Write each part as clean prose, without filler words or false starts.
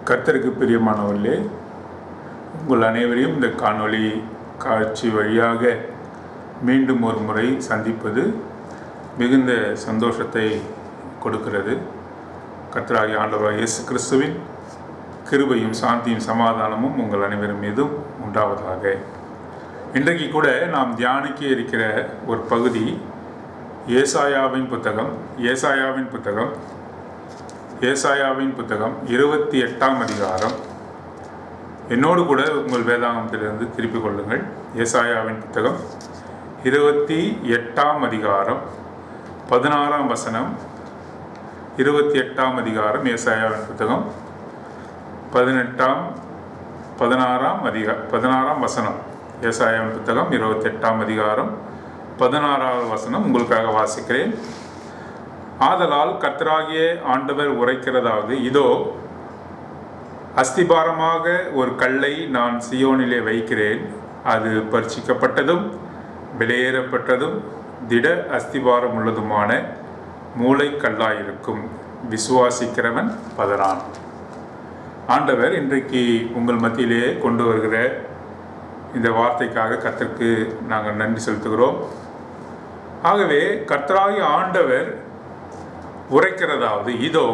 கர்த்தருக்கு பிரியமானவர்களே, உங்கள் அனைவரையும் இந்த காணொளி காட்சி வழியாக மீண்டும் ஒரு முறை சந்திப்பது மிகுந்த சந்தோஷத்தை கொடுக்கிறது. கர்த்தராகிய ஆண்டவராகிய இயேசு கிறிஸ்துவின் கிருபையும் சாந்தியும் சமாதானமும் உங்கள் அனைவரும் மீதும் உண்டாவதாக. இன்றைக்கு கூட நாம் தியானிக்க இருக்கிற ஒரு பகுதி ஏசாயாவின் புத்தகம் 28ஆம் அதிகாரம். என்னோடு கூட உங்கள் வேதாகமத்திலிருந்து திருப்பிக் கொள்ளுங்கள். ஏசாயாவின் புத்தகம் 28ஆம் அதிகாரம் 16ஆம் வசனம். 28ஆம் அதிகாரம் ஏசாயாவின் புத்தகம் 16ஆம் வசனம். ஏசாயாவின் புத்தகம் 28ஆம் அதிகாரம் 16ஆவது வசனம் உங்களுக்காக வாசிக்கிறேன். ஆதலால் கர்த்தராகிய ஆண்டவர் உரைக்கிறதாவது, இதோ அஸ்திபாரமாக ஒரு கல்லை நான் சியோனிலே வைக்கிறேன், அது பரிசிக்கப்பட்டதும் வெளியேறப்பட்டதும் திட அஸ்திபாரம் உள்ளதுமான மூளைக்கல்லாயிருக்கும், விசுவாசிக்கிறவன் பதறான். ஆண்டவர் இன்றைக்கு உங்கள் மத்தியிலே கொண்டு வருகிற இந்த வார்த்தைக்காக கர்த்தருக்கு நாங்கள் நன்றி செலுத்துகிறோம். ஆகவே கர்த்தராகிய ஆண்டவர் உரைக்கிறதாவது, இதோ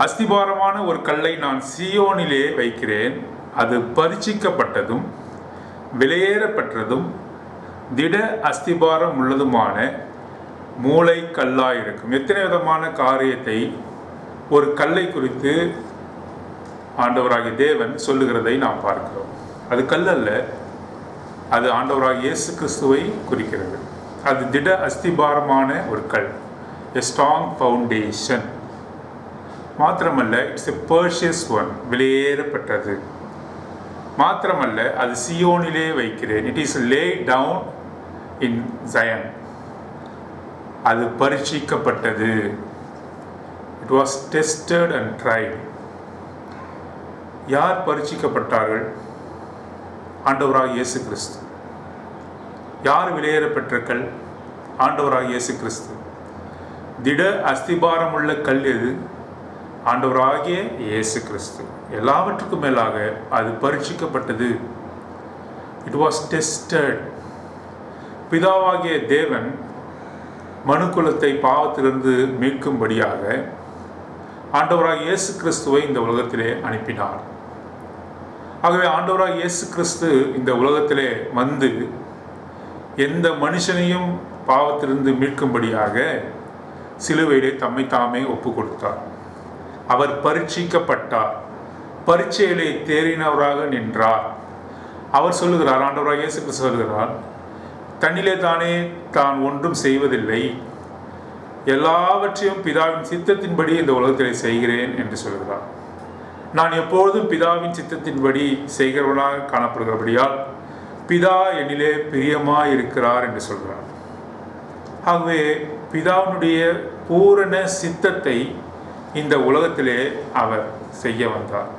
அஸ்திபாரமான ஒரு கல்லை நான் சியோனிலே வைக்கிறேன், அது பரிசிக்கப்பட்டதும் வெளியேறப்பட்டதும் திட அஸ்திபாரம் உள்ளதுமான மூளைக்கல்லாயிருக்கும். எத்தனை விதமான காரியத்தை ஒரு கல்லை குறித்து ஆண்டவராகிய தேவன் சொல்லுகிறதை நாம் பார்க்கிறோம். அது கல்லல்ல, அது ஆண்டவராகிய இயேசு கிறிஸ்துவை குறிக்கிறது. அது திட அஸ்திபாரமான ஒரு கல், a strong foundation. மாத்திரமல்ல, இட்ஸ் a precious one, வெளியேறப்பட்டது. மாத்திரமல்ல, அது சியோனிலே வைக்கிறேன், it is laid down in Zion. அது பரீட்சிக்கப்பட்டது, it was tested and tried. யார் பரீட்சிக்கப்பட்டார்கள்? ஆண்டவராகிய இயேசு கிறிஸ்து. யார் வெளியேறப்பட்ட கல்? ஆண்டவராகிய இயேசு கிறிஸ்து. திட அஸ்திபாரம் உள்ள கல் எது? ஆண்டவராகிய இயேசு கிறிஸ்து. எல்லாவற்றுக்கும் மேலாக அது பரீட்சிக்கப்பட்டது, இட் வாஸ் டெஸ்டட். பிதாவாகிய தேவன் மனுக்குலத்தை பாவத்திலிருந்து மீட்கும்படியாக ஆண்டவராகிய இயேசு கிறிஸ்துவை இந்த உலகத்திலே அனுப்பினார். ஆகவே ஆண்டவராகிய இயேசு கிறிஸ்து இந்த உலகத்திலே வந்து எந்த மனுஷனையும் பாவத்திலிருந்து மீட்கும்படியாக சிலுவையிலே தம்மை தாமே ஒப்பு கொடுத்தார். அவர் பரீட்சிக்கப்பட்டார், பரீட்சையிலே தேறினவராக நின்றார். அவர் சொல்லுகிறார், ஆண்டவராகிய இயேசு கிறிஸ்து சொல்லுகிறார், தன்னிலே தானே தான் ஒன்றும் செய்வதில்லை, எல்லாவற்றையும் பிதாவின் சித்தத்தின்படி இந்த உலகத்திலே செய்கிறேன் என்று சொல்கிறார். நான் எப்பொழுதும் பிதாவின் சித்தத்தின்படி செய்கிறவனாக காணப்படுகிறபடியால் பிதா என்னிலே பிரியமாய் இருக்கிறார் என்று சொல்கிறார். ஆகவே பிதாவினுடைய பூரண சித்தத்தை இந்த உலகத்திலே அவர் செய்ய வந்தார்.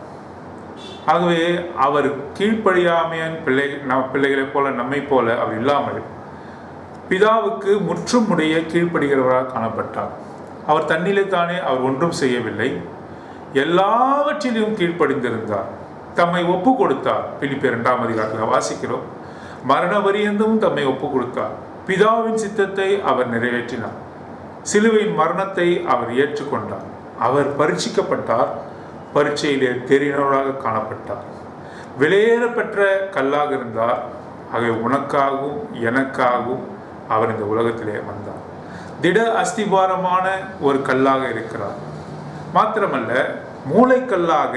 ஆகவே அவர் கீழ்ப்படியாமையின் பிள்ளைகளைப் போல நம்மை போல அவர் இல்லாமல் பிதாவுக்கு முற்றுமுடைய கீழ்ப்படுகிறவராக காணப்பட்டார். அவர் தன்னிலே தானே அவர் ஒன்றும் செய்யவில்லை, எல்லாவற்றிலும் கீழ்ப்படிந்திருந்தார், தம்மை ஒப்பு கொடுத்தார். பிலிப்பியர் 2ஆம் அதிகாரத்தில் வாசிக்கிறோம், மரண பரியந்தமும் தம்மை ஒப்பு கொடுத்தார். பிதாவின் சித்தத்தை அவர் நிறைவேற்றினார், சிலுவையின் மரணத்தை அவர் ஏற்றுக்கொண்டார். அவர் பரீட்சிக்கப்பட்டார், பரீட்சையிலே தேறினவராக காணப்பட்டார், வெளியேறப்பெற்ற கல்லாக இருந்தார். ஆகவே உனக்காகவும் எனக்காகவும் அவர் இந்த உலகத்திலே வந்தார். திட அஸ்திபாரமான ஒரு கல்லாக இருக்கிறார். மாத்திரமல்ல, மூளைக்கல்லாக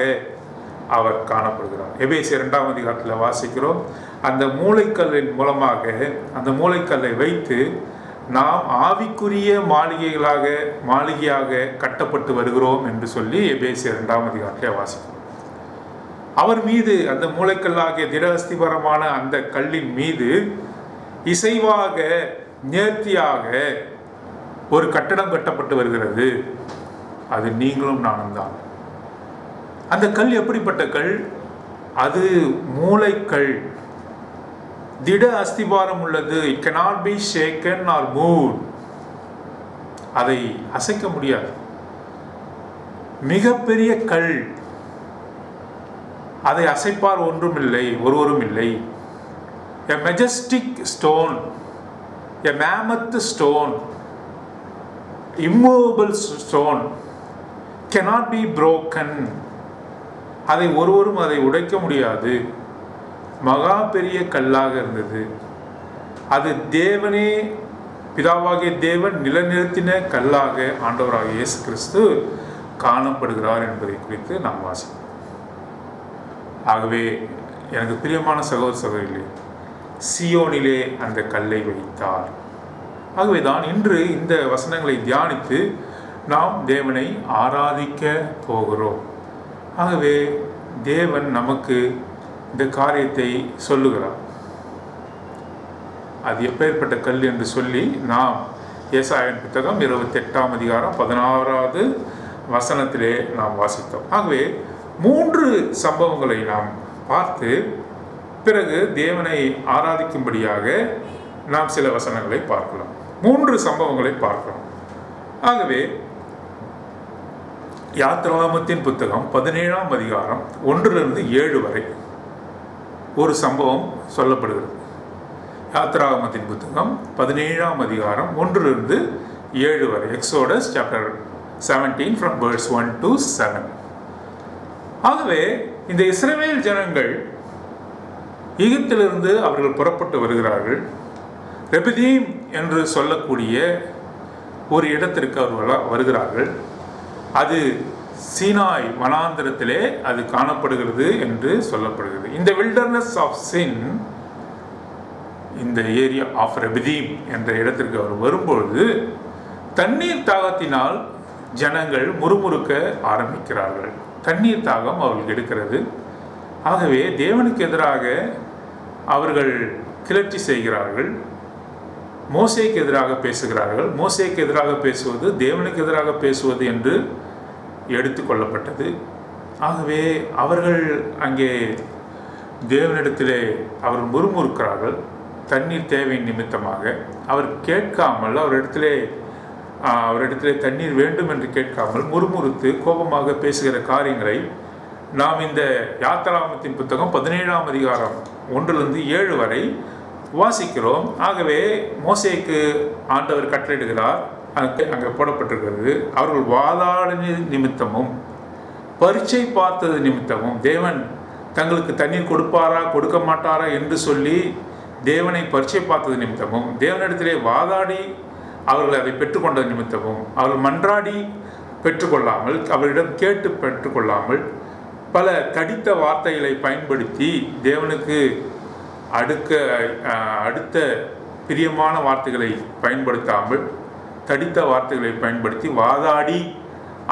அவர் காணப்படுகிறார். எபேசியர் 2ஆம் அதிகாரத்தில் வாசிக்கிறோம், அந்த மூளைக்கல்லின் மூலமாக, அந்த மூளைக்கல்லை வைத்து நாம் ஆவிக்குரிய மாளிகையாக கட்டப்பட்டு வருகிறோம் என்று சொல்லி எபேசியர் 2ஆம் அதிகாரத்தில் வாசிக்கிறோம். அவர் மீது, அந்த மூளைக்கல்லாகிய திட அஸ்திபாரமான அந்த கல்லின் மீது இசைவாக நேர்த்தியாக ஒரு கட்டடம் கட்டப்பட்டு வருகிறது. அது நீங்களும் நானும் தான். அந்த கல் எப்படிப்பட்ட கல்? அது மூளைக்கல், திட அஸ்திபாரம் உள்ளது. It cannot be shaken or moved. அதை அசைக்க முடியாது. மிகப்பெரிய கல், அதை அசைப்பார் ஒன்றுமில்லை, ஒருவரும் இல்லை. A majestic stone, a mammoth stone, immovable stone, cannot be broken. அதை ஒருவரும் அதை உடைக்க முடியாது. மகா பெரிய கல்லாக இருந்தது. அது தேவனே, பிதாவாகிய தேவன் நிலைநிறுத்தின கல்லாக ஆண்டவராகிய இயேசு கிறிஸ்து காணப்படுகிறார் என்பதை குறித்து நாம் வாசிப்போம். ஆகவே எனக்கு பிரியமான சகோதர சகோதரிகளே, சியோனிலே அந்த கல்லை வைத்தார். ஆகவே தான் இன்று இந்த வசனங்களை தியானித்து நாம் தேவனை ஆராதிக்க போகிறோம். ஆகவே தேவன் நமக்கு இந்த காரியத்தை சொல்லுகிறார். அது எப்பேற்பட்ட கல் என்று சொல்லி நாம் ஏசாயாவின் புத்தகம் 28ஆம் அதிகாரம் 16வது வசனத்திலே நாம் வாசித்தோம். ஆகவே 3 சம்பவங்களை நாம் பார்த்து பிறகு தேவனை ஆராதிக்கும்படியாக நாம் சில வசனங்களை பார்க்கலாம். 3 சம்பவங்களை பார்க்கலாம். ஆகவே யாத்ராகமத்தின் புத்தகம் 17ஆம் அதிகாரம் 1-7 வரை ஒரு சம்பவம் சொல்லப்படுகிறது. யாத்ராகமத்தின் புத்தகம் 17ஆம் அதிகாரம் 1-7 வரை. Exodus chapter 17 from verse 1 to 7. ஆகவே இந்த இஸ்ரவேல் ஜனங்கள் எகிப்திலிருந்து அவர்கள் புறப்பட்டு வருகிறார்கள். ரெபிதீம் என்று சொல்லக்கூடிய ஒரு இடத்திற்கு அவர்கள் வருகிறார்கள். அது சீனாய் வனாந்திரத்திலே அது காணப்படுகிறது என்று சொல்லப்படுகிறது. இந்த வில்டர்னஸ் ஆஃப் சின், இந்த ஏரியா ஆஃப் ரெபிதீம் என்ற இடத்திற்கு அவர் வரும்பொழுது தண்ணீர் தாகத்தினால் ஜனங்கள் முறுமுறுக்க ஆரம்பிக்கிறார்கள். தண்ணீர் தாகம் அவர்களுக்கு எடுக்கிறது. ஆகவே தேவனுக்கு எதிராக அவர்கள் கிளர்ச்சி செய்கிறார்கள். மோசேக்கு எதிராக பேசுகிறார்கள். மோசேக்கு எதிராக பேசுவது தேவனுக்கு எதிராக பேசுவது என்று எடுத்துக்கொள்ளப்பட்டது. ஆகவே அவர்கள் அங்கே தேவனிடத்திலே அவர்கள் முறுமுறுக்கிறார்கள். தண்ணீர் தேவையின் நிமித்தமாக அவர் கேட்காமல், அவரிடத்திலே தண்ணீர் வேண்டும் என்று கேட்காமல் முறுமுறுத்து கோபமாக பேசுகிற காரியங்களை நாம் இந்த யாத்ராகமத்தின் புத்தகம் 17ஆம் அதிகாரம் 1-7 வரை வாசிக்கிறோம். ஆகவே மோசேக்கு ஆண்டவர் கட்டளையிடுகிறார். அங்கே போடப்பட்டிருக்கிறது, அவர்கள் வாதாடின நிமித்தமும் பரீட்சை பார்த்தது நிமித்தமும், தேவன் தங்களுக்கு தண்ணீர் கொடுப்பாரா கொடுக்க மாட்டாரா என்று சொல்லி தேவனை பரீட்சை பார்த்தது நிமித்தமும், தேவனிடத்திலே வாதாடி அவர்கள் அதை பெற்றுக்கொண்டது நிமித்தமும், அவர்கள் மன்றாடி பெற்றுக்கொள்ளாமல், அவரிடம் கேட்டு பெற்றுக்கொள்ளாமல், பல தடித்த வார்த்தைகளை பயன்படுத்தி தேவனுக்கு அடுத்த பிரியமான வார்த்தைகளை பயன்படுத்தாமல் தடித்த வார்த்தைகளை பயன்படுத்தி வாதாடி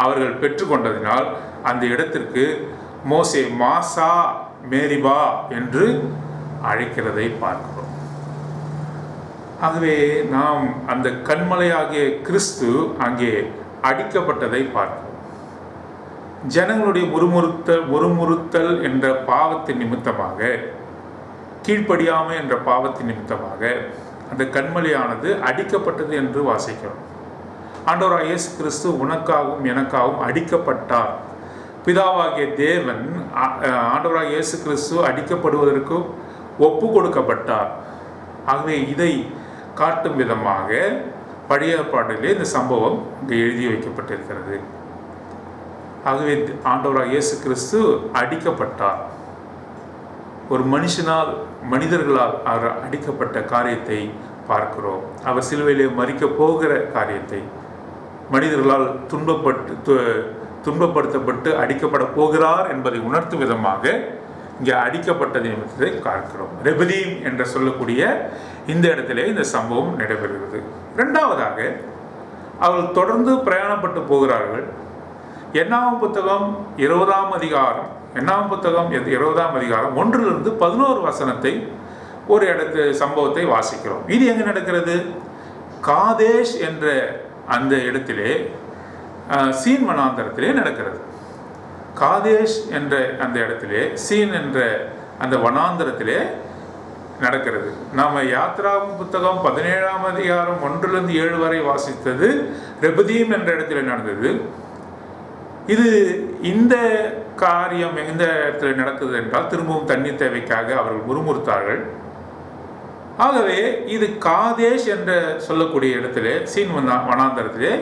அவர்கள் பெற்றுக்கொண்டதினால் அந்த இடத்திற்கு மோசே மாசா மேரிபா என்று அழைக்கிறதை பார்க்கிறோம். ஆகவே நாம் அந்த கன்மலையாகிய கிறிஸ்து அங்கே அடிக்கப்பட்டதை பார்க்கிறோம். ஜனங்களுடைய முறுமுறுத்தல் என்ற பாவத்தின் நிமித்தமாக, கீழ்ப்படியாமை என்ற பாவத்தின் நிமித்தமாக அந்த கன்மலையானது அடிக்கப்பட்டது என்று வாசிக்கிறோம். ஆண்டவராகிய இயேசு கிறிஸ்து உனக்காகவும் எனக்காகவும் அடிக்கப்பட்டார். பிதாவாகிய தேவன் ஆண்டவராகிய இயேசு கிறிஸ்து அடிக்கப்படுவதற்கு ஒப்பு கொடுக்கப்பட்டார். ஆகவே இதை காட்டும் விதமாக பழைய ஏற்பாட்டிலே இந்த சம்பவம் இங்கே எழுதி வைக்கப்பட்டிருக்கிறது. ஆகவே ஆண்டவராகிய இயேசு கிறிஸ்து அடிக்கப்பட்டார். ஒரு மனிதர்களால் அவர் அடிக்கப்பட்ட காரியத்தை பார்க்கிறோம். அவர் சிலுவையிலே மரிக்க போகிற காரியத்தை, மனிதர்களால் துன்பப்படுத்தப்பட்டு அடிக்கப்பட போகிறார் என்பதை உணர்த்தும் விதமாக இங்கே அடிக்கப்பட்டது என்பதை பார்க்கிறோம். ரெபிதீம் என்று சொல்லக்கூடிய இந்த இடத்திலே இந்த சம்பவம் நடைபெறுகிறது. இரண்டாவதாக அவர்கள் தொடர்ந்து பிரயாணப்பட்டு போகிறார்கள். என்னாகும் புத்தகம் 20ஆம் அதிகாரம் 1-11 வசனத்தை ஒரு சம்பவத்தை வாசிக்கிறோம். இது எங்கே நடக்கிறது? காதேஷ் என்ற அந்த இடத்திலே, சீன் வனாந்தரத்திலே நடக்கிறது. காதேஷ் என்ற அந்த இடத்திலே, சீன் என்ற அந்த வனாந்தரத்திலே நடக்கிறது. நாம் யாத்ராகம புத்தகம் 17ஆம் அதிகாரம் 1-7 வரை வாசித்தது ரெபிதீம் என்ற இடத்துல நடந்தது. இது இந்த காரியம் எந்த இடத்துல நடக்குது என்றால் திரும்பவும் தண்ணீர் தேவைக்காக அவர்கள் முறுமுறுத்தார்கள். ஆகவே இது காதேஷ் என்று சொல்லக்கூடிய இடத்துல சீன் வனாந்தரத்திலே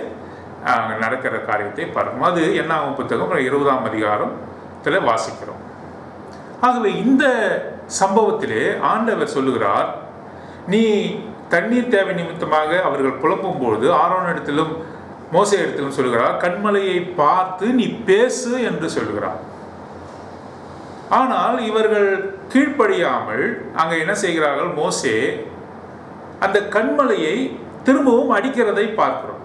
நடக்கிற காரியத்தை பார்க்கணும். அது என்னாகும் புத்தகம் 20ஆம் அதிகாரத்தில் வாசிக்கிறோம். ஆகவே இந்த சம்பவத்திலே ஆண்டவர் சொல்லுகிறார், நீ தண்ணீர் தேவை நிமித்தமாக அவர்கள் புலம்பும் பொழுது ஆரோனிடத்திலும் மோசே இடத்திலும் சொல்லுகிறார், கண்மலையை பார்த்து நீ பேசு என்று சொல்லுகிறார். ஆனால் இவர்கள் கீழ்ப்படியாமல் அங்கே என்ன செய்கிறார்கள், மோசே அந்த கண்மலையை திரும்பவும் அடிக்கிறதை பார்க்கிறோம்.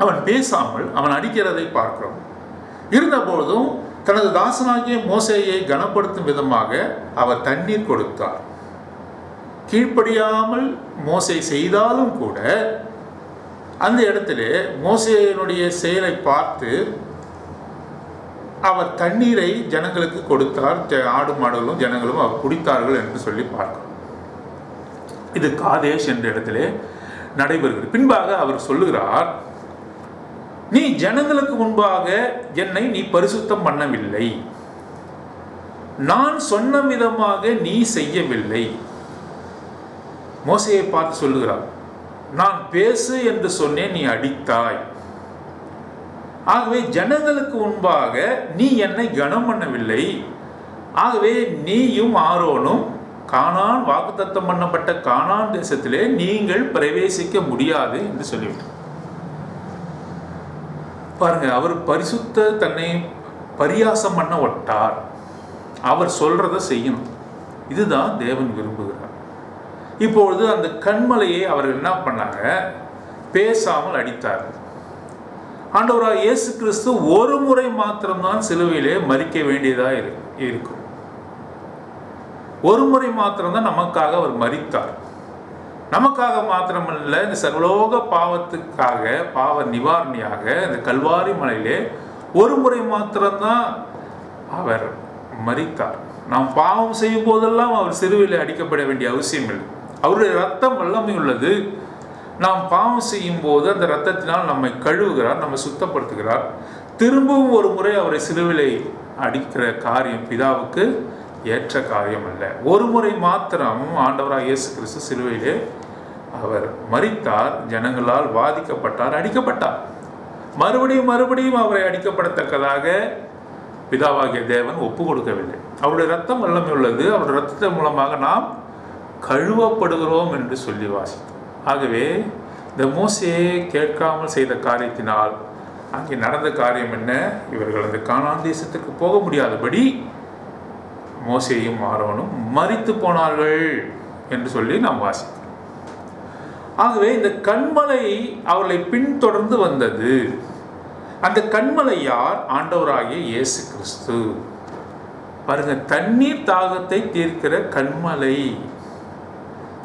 அவன் பேசாமல் அவன் அடிக்கிறதை பார்க்கிறோம். இருந்தபொழுதும் தனது தாசனாகிய மோசேயை கனப்படுத்தும் விதமாக அவர் தண்ணீர் கொடுத்தார். கீழ்ப்படியாமல் மோசே செய்தாலும் கூட அந்த இடத்துல மோசேயினுடைய செயலை பார்த்து அவர் தண்ணீரை ஜனங்களுக்கு கொடுத்தார். ஆடு மாடுகளும் ஜனங்களும் அவர் குடித்தார்கள் என்று சொல்லி பார்க்கிறோம். இது காதேஷ் என்ற இடத்துல நடைபெறுகிறது. பின்பாக அவர் சொல்லுகிறார், நீ ஜனங்களுக்கு முன்பாக என்னை நீ பரிசுத்தம் பண்ணவில்லை, நான் சொன்ன விதமாக நீ செய்யவில்லை. மோசேயை பார்த்து சொல்லுகிறார், நான் பேசு என்று சொன்னேன், நீ அடித்தாய். ஆகவே ஜனங்களுக்கு முன்பாக நீ என்னை கனம் பண்ணவில்லை. ஆகவே நீயும் ஆரோனும் கானான் வாக்குத்தத்தம் பண்ணப்பட்ட கானான் தேசத்திலே நீங்கள் பிரவேசிக்க முடியாது என்று சொல்லிவிட்டார். பாருங்க, அவர் பரிசுத்த தன்னை பரியாசம் பண்ண விட்டார். அவர் சொல்றதை செய்யணும். இதுதான் தேவன் விரும்புகிறார். இப்பொழுது அந்த கண்மலையை அவர்கள் என்ன பண்ணாங்க, பேசாமல் அடித்தார்கள். ஆண்டவராக இயேசு கிறிஸ்து ஒரு முறை மாத்திரம்தான் சிலுவையிலே மரிக்க வேண்டியதாக இருக்கும். ஒரு முறை மாத்திரம்தான் நமக்காக அவர் மரித்தார். நமக்காக மாத்திரமல்ல, இந்த சர்வலோக பாவத்துக்காக பாவ நிவாரணியாக இந்த கல்வாரி மலையிலே ஒரு முறை மாத்திரம்தான் அவர் மரித்தார். நாம் பாவம் செய்யும் போதெல்லாம் அவர் சிலுவையில் அடிக்கப்பட வேண்டிய அவசியம் இல்லை. அவருடைய ரத்தம் வல்லமை உள்ளது. நாம் பாவம் செய்யும் போது அந்த இரத்தத்தினால் நம்மை கழுவுகிறார், நம்மை சுத்தப்படுத்துகிறார். திரும்பவும் ஒரு முறை அவரை சிலுவிலை அடிக்கிற காரியம் பிதாவுக்கு ஏற்ற காரியம் அல்ல. ஒரு முறை மாத்திரம் ஆண்டவராக இயேசு கிறிஸ்து சிலுவையிலே அவர் மரித்தார், ஜனங்களால் வாதிக்கப்பட்டார், அடிக்கப்பட்டார். மறுபடியும் அவரை அடிக்கப்படத்தக்கதாக பிதாவாகிய தேவன் ஒப்பு கொடுக்கவில்லை. அவருடைய ரத்தம் வல்லமை உள்ளது. அவருடைய ரத்தத்தின் மூலமாக நாம் கழுவப்படுகிறோம் என்று சொல்லி வாசித்தோம். ஆகவே இந்த மோசேயை கேட்காமல் செய்த காரியத்தினால் அங்கே நடந்த காரியம் என்ன, இவர்கள் அந்த கானான் தேசத்துக்கு போக முடியாதபடி மோசேயும் ஆரோனும் மரித்து போனார்கள் என்று சொல்லி நாம் வாசித்தோம். ஆகவே இந்த கண்மலை அவர்களை பின்தொடர்ந்து வந்தது. அந்த கண்மலை யார்? ஆண்டவராகிய இயேசு கிறிஸ்து. பாருங்க, தண்ணீர் தாகத்தை தீர்க்கிற கண்மலை,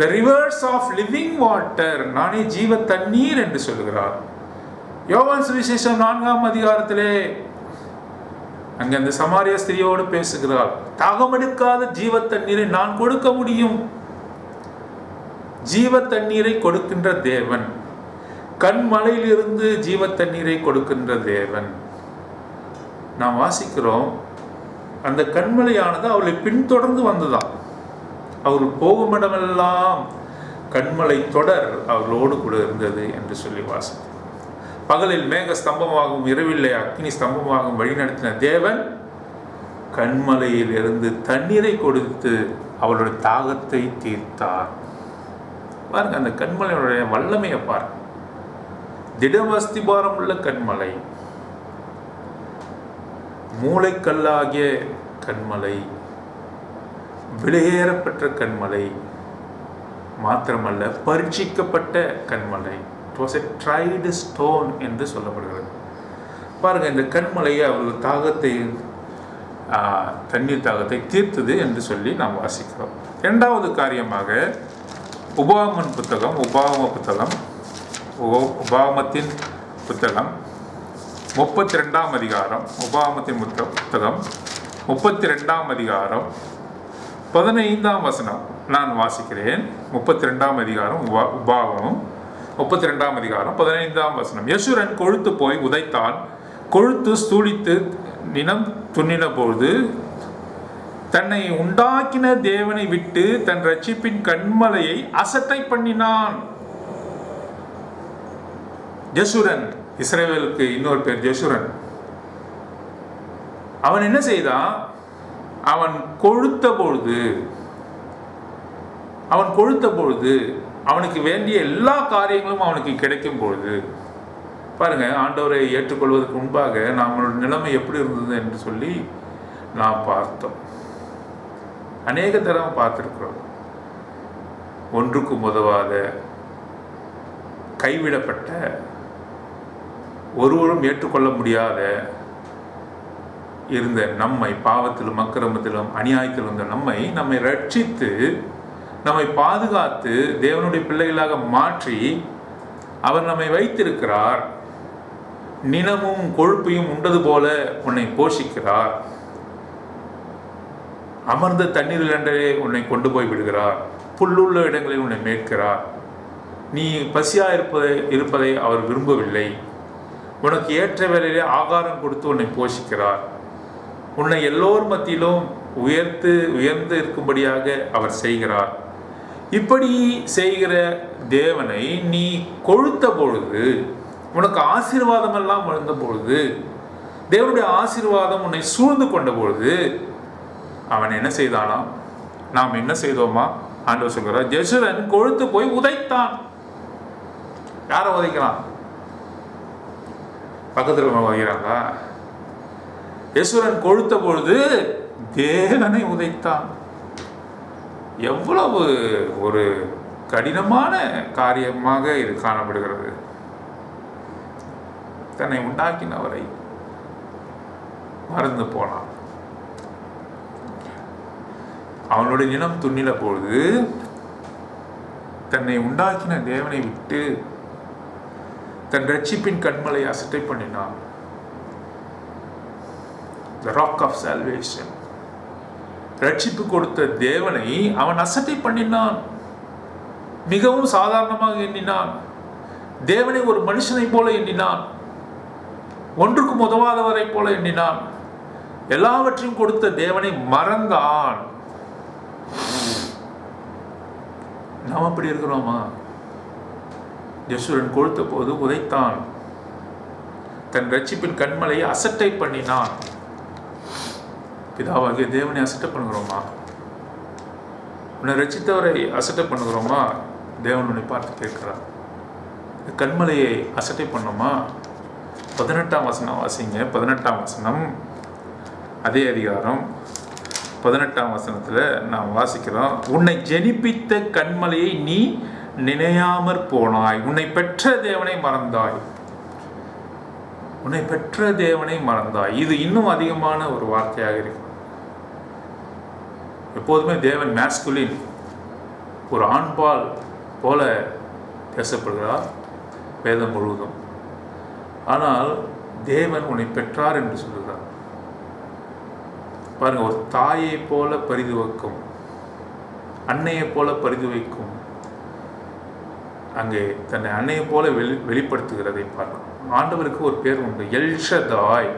the rivers of living water, நானே ஜீவ தண்ணீர் என்று சொல்லுகிறார். யோவான் சுவிசேஷம் 4ஆம் அதிகாரத்திலே அங்க அந்த சமாரிய ஸ்திரியோடு பேசுகிறார். தாகமெடுக்காத ஜீவ தண்ணீரை நான் கொடுக்க முடியும். ஜீவ தண்ணீரை கொடுக்கின்ற தேவன், கண்மலையிலிருந்து ஜீவ தண்ணீரை கொடுக்கின்ற தேவன். நாம் வாசிக்கிறோம், அந்த கண்மலையானது அவளை பின்தொடர்ந்து வந்ததாம். அவர்கள் போகும் இடமெல்லாம் கண்மலை தொடர் அவர்களோடு கூட இருந்தது என்று சொல்லி வாசித்தோம். பகலில் மேக ஸ்தம்பமாகவும் இரவில்லை அக்னி ஸ்தம்பமாகவும் வழிநடத்தின தேவன் கண்மலையில் இருந்து தண்ணீரை கொடுத்து அவளுடைய தாகத்தை தீர்த்தார். பாருங்க, அந்த கண்மலையுடைய வல்லமையை பாருங்க. திடமஸ்திபாரம் உள்ள கண்மலை, மூளைக்கல்லாகிய கண்மலை, விலையேறப்பெற்ற கண்மலை மாத்திரமல்ல, பரீட்சிக்கப்பட்ட கண்மலை. It was a tried stone என்று சொல்லப்படுகிறது. பாருங்க, இந்த கண்மலையை அவர்கள் தாகத்தை தண்ணீர் தாகத்தை தீர்த்தது என்று சொல்லி நாம் வாசிக்கிறோம். இரண்டாவது காரியமாக உபாகமத்தின் புத்தகம் 32ஆம் அதிகாரம், உபாகமத்தின் புத்தகம் 32ஆம் அதிகாரம் 15ஆம் வசனம் நான் வாசிக்கிறேன். 32ஆம் அதிகாரம் உபாகமம் 32ஆம் அதிகாரம் 15ஆம் வசனம். யசுரன் கொழுத்து போய் உதைத்தான், கொழுத்து ஸ்தூலித்து நினம் துண்ணின பொழுது தன்னை உண்டாக்கின தேவனை விட்டு தன் ரட்சிப்பின் கண்மலையை அசட்டை பண்ணினான். ஜெசுரன், இஸ்ரவேலுக்கு இன்னொரு பேர் ஜெசுரன். அவன் என்ன செய்தான்? அவன் கொழுத்த பொழுது அவனுக்கு வேண்டிய எல்லா காரியங்களும் அவனுக்கு கிடைக்கும் பொழுது, பாருங்க, ஆண்டவரை ஏற்றுக்கொள்வதற்கு முன்பாக நம்மளோட நிலைமை எப்படி இருந்தது என்று சொல்லி நாம் பார்த்தோம். அநேக தரம் பார்த்திருக்கிறோம். ஒன்றுக்கும் உதவாத, கைவிடப்பட்ட, ஒருவரும் ஏற்றுக்கொள்ள முடியாத இருந்த நம்மை, பாவத்திலும் அக்கிரமத்திலும் அநியாயத்திலும் இருந்த நம்மை ரட்சித்து நம்மை பாதுகாத்து தேவனுடைய பிள்ளைகளாக மாற்றி அவர் நம்மை வைத்திருக்கிறார். நினமும் கொழுப்பையும் உண்டது போல உன்னை போஷிக்கிறார். அமர்ந்த தண்ணீர் இலண்டே உன்னை கொண்டு போய் விடுகிறார். புல்லுள்ள இடங்களில் உன்னை மேற்கிறார். நீ பசியா இருப்பதை அவர் விரும்பவில்லை. உனக்கு ஏற்ற வேளையிலே ஆகாரம் கொடுத்து உன்னை போஷிக்கிறார். உன்னை எல்லோர் மத்தியிலும் உயர்ந்து இருக்கும்படியாக அவர் செய்கிறார். இப்படி செய்கிற தேவனை நீ கொழுத்த பொழுது, உனக்கு ஆசீர்வாதம் எல்லாம் வளர்ந்த பொழுது, தேவனுடைய ஆசீர்வாதம் உன்னை சூழ்ந்து கொண்ட பொழுது அவன் என்ன செய்தானா? நாம் என்ன செய்தோமா? ஆண்டவர் சொல்கிறார், ஜெசுரன் கொழுத்து போய் உதைத்தான். யாரை உதைக்கிறான்? பக்கத்தில் உதைக்கிறாங்களா? ஜெசுரன் கொழுத்த பொழுது தேவனை உதைத்தான். எவ்வளவு ஒரு கடினமான காரியமாக இது காணப்படுகிறது. தன்னை உண்டாக்கினவரை மறந்து போனான். அவனுடைய நிலம் துண்ணில பொழுது தன்னை உண்டாக்கின தேவனை விட்டு தன் ரட்சிப்பின் கண்மலை அசட்டை பண்ணினான். The rock of salvation, ரட்சிப்பு கொடுத்த தேவனை அவன் அசட்டை பண்ணினான். மிகவும் சாதாரணமாக எண்ணினான். தேவனை ஒரு மனுஷனை போல எண்ணினான். ஒன்றுக்கும் உதவாதவரை போல எண்ணினான். எல்லாவற்றையும் கொடுத்த தேவனை மறந்தான். நாம் அப்படி இருக்கிறோமா? ஜெசுரன் கொழுத்த போது உதைத்தான். தன் ரட்சிப்பின் கண்மலையை அசட்டை பண்ணினான். பிதாவாகிய தேவனை அசட்டை பண்ணுகிறோமா? உன்னை ரட்சித்தவரை அசட்டை பண்ணுகிறோமா? தேவன் உன்னை பார்த்து கேட்கிறார். கண்மலையை அசட்டை பண்ணுமா? 18ஆம் வசனம் வாசிங்க. 18ஆம் வசனம், அதே அதிகாரம் 18ஆம் வசனத்தில் நாம் வாசிக்கிறோம். உன்னை ஜெனிப்பித்த கண்மலையை நீ நினையாமற் போனாய். உன்னை பெற்ற தேவனை மறந்தாய். உன்னை பெற்ற தேவனை மறந்தாய். இது இன்னும் அதிகமான ஒரு வார்த்தையாக இருக்கு. எப்போதுமே தேவன் மேஸ்குலின், ஒரு ஆண்பால் போல பேசப்படுகிறார் வேதம் முழுவதும். ஆனால் தேவன் உன்னை பெற்றார் என்று சொல்கிறார். பாருங்க, ஒரு தாயை போல பரிது வைக்கும், அன்னையை போல பரிது வைக்கும், அங்கே தன்னை அன்னையை போல வெளிப்படுத்துகிறதை பார்க்கணும். ஆண்டவருக்கு ஒரு பேர் உண்டு, எல்ஷதாய்.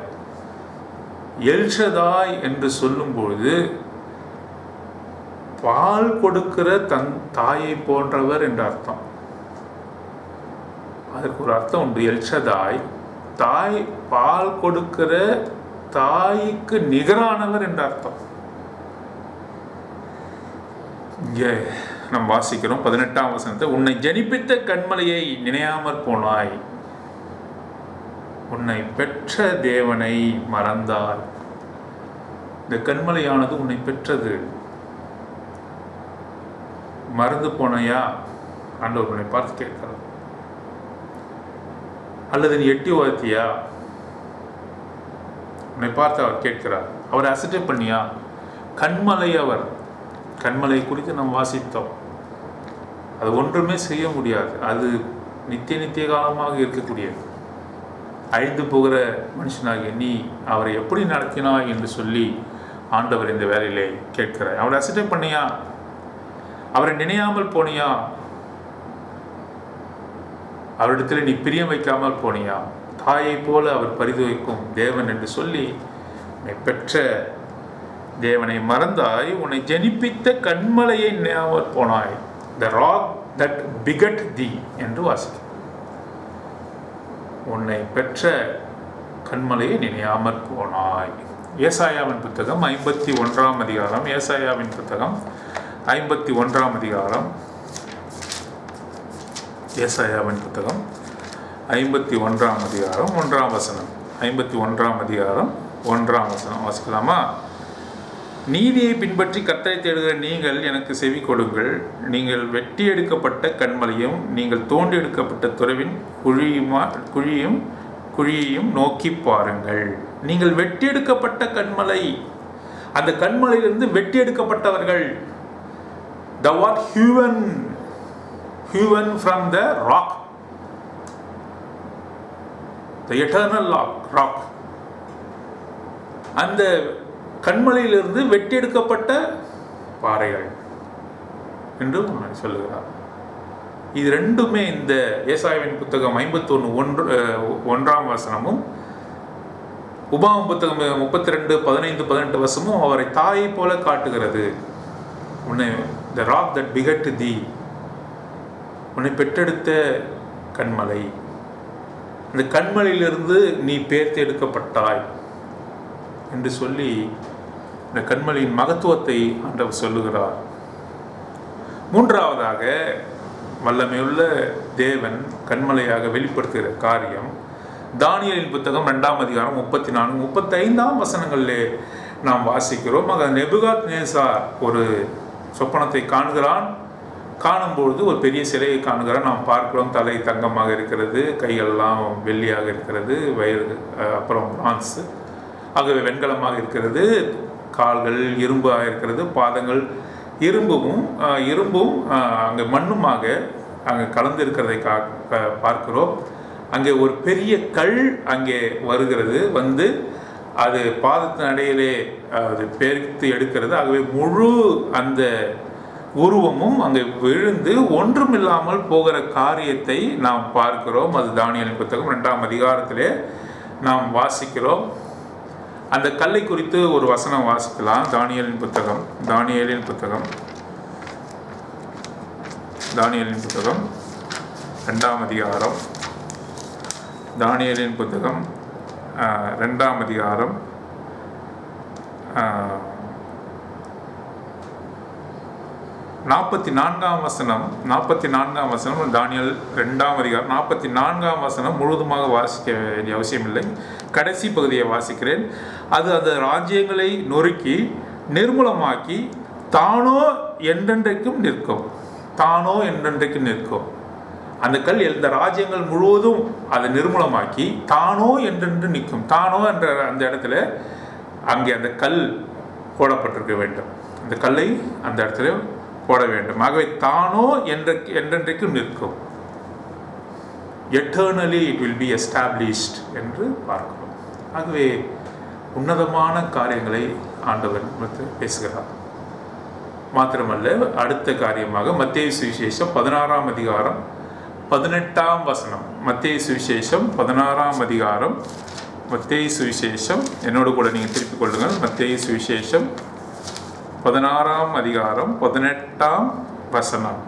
எல்ஷதாய் என்று சொல்லும் பொழுது பால் கொடுக்கிற தன் தாயை போன்றவர் என்ற அர்த்தம். அதற்கு ஒரு அர்த்தம் உண்டு. எல்ஷதாய், தாய், பால் கொடுக்கிற தாய்க்கு நிகரானவர் என்ற அர்த்தம். இங்கே நாம் வாசிக்கிறோம் 18ஆம் வசனத்தை, உன்னை ஜனிப்பித்த கண்மலையை நினையாமற் போனாய். உன்னை பெற்ற தேவனை மறந்தாய். இந்த கண்மலையானது உன்னை பெற்றது. மறந்து போனையா? ஆண்டவர் உன்னை பார்த்து கேட்கிறார். அல்லது நீ எட்டி உதைத்தியா? உன்னை பார்த்து அவர் கேட்கிறார். அவரை அசட்டை பண்ணியா? கண்மலை அவர். கண்மலை குறித்து நாம் வாசித்தோம். அது ஒன்றுமே செய்ய முடியாது. அது நித்திய காலமாக இருக்கக்கூடியது. அழிந்து போகிற மனுஷனாகிய நீ அவரை எப்படி நடத்தினாய் என்று சொல்லி ஆண்டவர் இந்த வேலையிலே கேட்கிறார். அவரை அசட்டை பண்ணியா? அவரை நினையாமல் போனியா? அவரிடத்தில் நீ பிரியம் வைக்காமல் போனியா? தாயை போல அவர் பரிந்துரைக்கும் தேவன் என்று சொல்லி, உன்னை பெற்ற தேவனை மறந்தாய், உன்னை ஜனிப்பித்த கண்மலையை நினையாமற் போனாய், the rock that begat thee என்று வாசிக்கும். உன்னை பெற்ற கண்மலையை நினையாமற் போனாய். ஏசாயாவின் புத்தகம் 51ஆம் அதிகாரம், ஏசாயாவின் புத்தகம் 51ஆம் அதிகாரம், ஏசாயாவின் புத்தகம் 51ஆம் அதிகாரம் 1ஆம் வசனம், 51ஆம் அதிகாரம் 1ஆம் வசனம் வாசிக்கலாமா? நீதியை பின்பற்றி கர்த்தரை தேடுகிற நீங்கள் எனக்கு செவி கொடுங்கள். நீங்கள் வெட்டி எடுக்கப்பட்ட கண்மலையும் நீங்கள் தோண்டி எடுக்கப்பட்ட துறவின் குழியையும் நோக்கி பாருங்கள். நீங்கள் வெட்டி எடுக்கப்பட்ட கண்மலை, அந்த கண்மலையிலிருந்து வெட்டி எடுக்கப்பட்டவர்கள், the word hewn from the rock, the eternal rock, அந்த கண்மலையிலிருந்து வெட்டி எடுக்கப்பட்ட பாறைகள் என்று சொல்லுகிறார். இது ரெண்டுமே இந்த ஏசாயாவின் புத்தகம் 51:1 வசனமும் உபாகமம் புத்தகம் 32:15-18 வசனமும் அவரை தாயை போல காட்டுகிறது. உன்னை the rock that begat thee, உன்னை பெற்றெடுத்த கண்மலை, அந்த கண்மலையிலிருந்து நீ பேர்த்து எடுக்கப்பட்டாய் என்று சொல்லி இந்த கண்மலையின் மகத்துவத்தை ஆண்டவர் சொல்லுகிறார். மூன்றாவதாக வல்லமையுள்ள தேவன் கண்மலையாக வெளிப்படுத்துகிற காரியம் தானியேலின் புத்தகம் 2ஆம் அதிகாரம் 34-35 வசனங்களிலே நாம் வாசிக்கிறோம். ஆக நேபுகாத்நேசார் ஒரு சொப்பனத்தை காண்கிறான். காணும்பொழுது ஒரு பெரிய சிலையை காணுகிறான். நாம் பார்க்கிறோம், தலை தங்கமாக இருக்கிறது, கைகளெல்லாம் வெள்ளியாக இருக்கிறது, வயிறு அப்புறம் பிரான்ஸு ஆகவே வெண்கலமாக இருக்கிறது, கால்கள் இரும்பாக இருக்கிறது, பாதங்கள் இரும்பும் அங்கே மண்ணுமாக அங்கே கலந்து இருக்கிறதை பார்க்கிறோம். அங்கே ஒரு பெரிய கல் அங்கே வருகிறது, வந்து அது பாதத்தின் அடையிலே அது பேர்த்து எடுக்கிறது. ஆகவே முழு அந்த உருவமும் அங்கே விழுந்து ஒன்றுமில்லாமல் போகிற காரியத்தை நாம் பார்க்கிறோம். அது தானியேலின் புத்தகம் 2ஆம் அதிகாரத்திலே நாம் வாசிக்கிறோம். அந்த கல்லை குறித்து ஒரு வசனம் வாசிக்கலாம். தானியேலின் புத்தகம் 2ஆம் அதிகாரம், தானியேலின் புத்தகம் 2ஆம் அதிகாரம் 44ஆம் வசனம், தானியேல் 2ஆம் அதிகாரம் 44ஆம் வசனம் முழுவதுமாக வாசிக்க வேண்டிய அவசியமில்லை, கடைசி பகுதியை வாசிக்கிறேன். அது அந்த ராஜ்யங்களை நொறுக்கி நிர்மூலமாக்கி தானோ என்றென்றைக்கும் நிற்கும். அந்த கல் இந்த ராஜ்யங்கள் முழுவதும் அதை நிர்மூலமாக்கி தானோ என்றென்று நிற்கும். தானோ என்ற அந்த இடத்துல அங்கே அந்த கல் போடப்பட்டிருக்க வேண்டும். அந்த கல்லை அந்த இடத்துல போட வேண்டும். ஆகவே தானோ என்றென்றைக்கும் நிற்கும். Eternally it will be established என்று பார்க்கிறோம். ஆகவே உன்னதமான காரியங்களை ஆண்டவர் பேசுகிறார். மாத்திரமல்ல, அடுத்த காரியமாக மத்தேயு சுவிசேஷம் 16ஆம் அதிகாரம் 18ஆம் வசனம், மத்தேயு சுவிசேஷம் 16ஆம் அதிகாரம், மத்தேயு சுவிசேஷம் என்னோடு கூட நீங்கள் திருப்பிக் கொள்ளுங்கள். மத்தேயு சுவிசேஷம் 16ஆம் அதிகாரம் 18ஆம் வசனம்.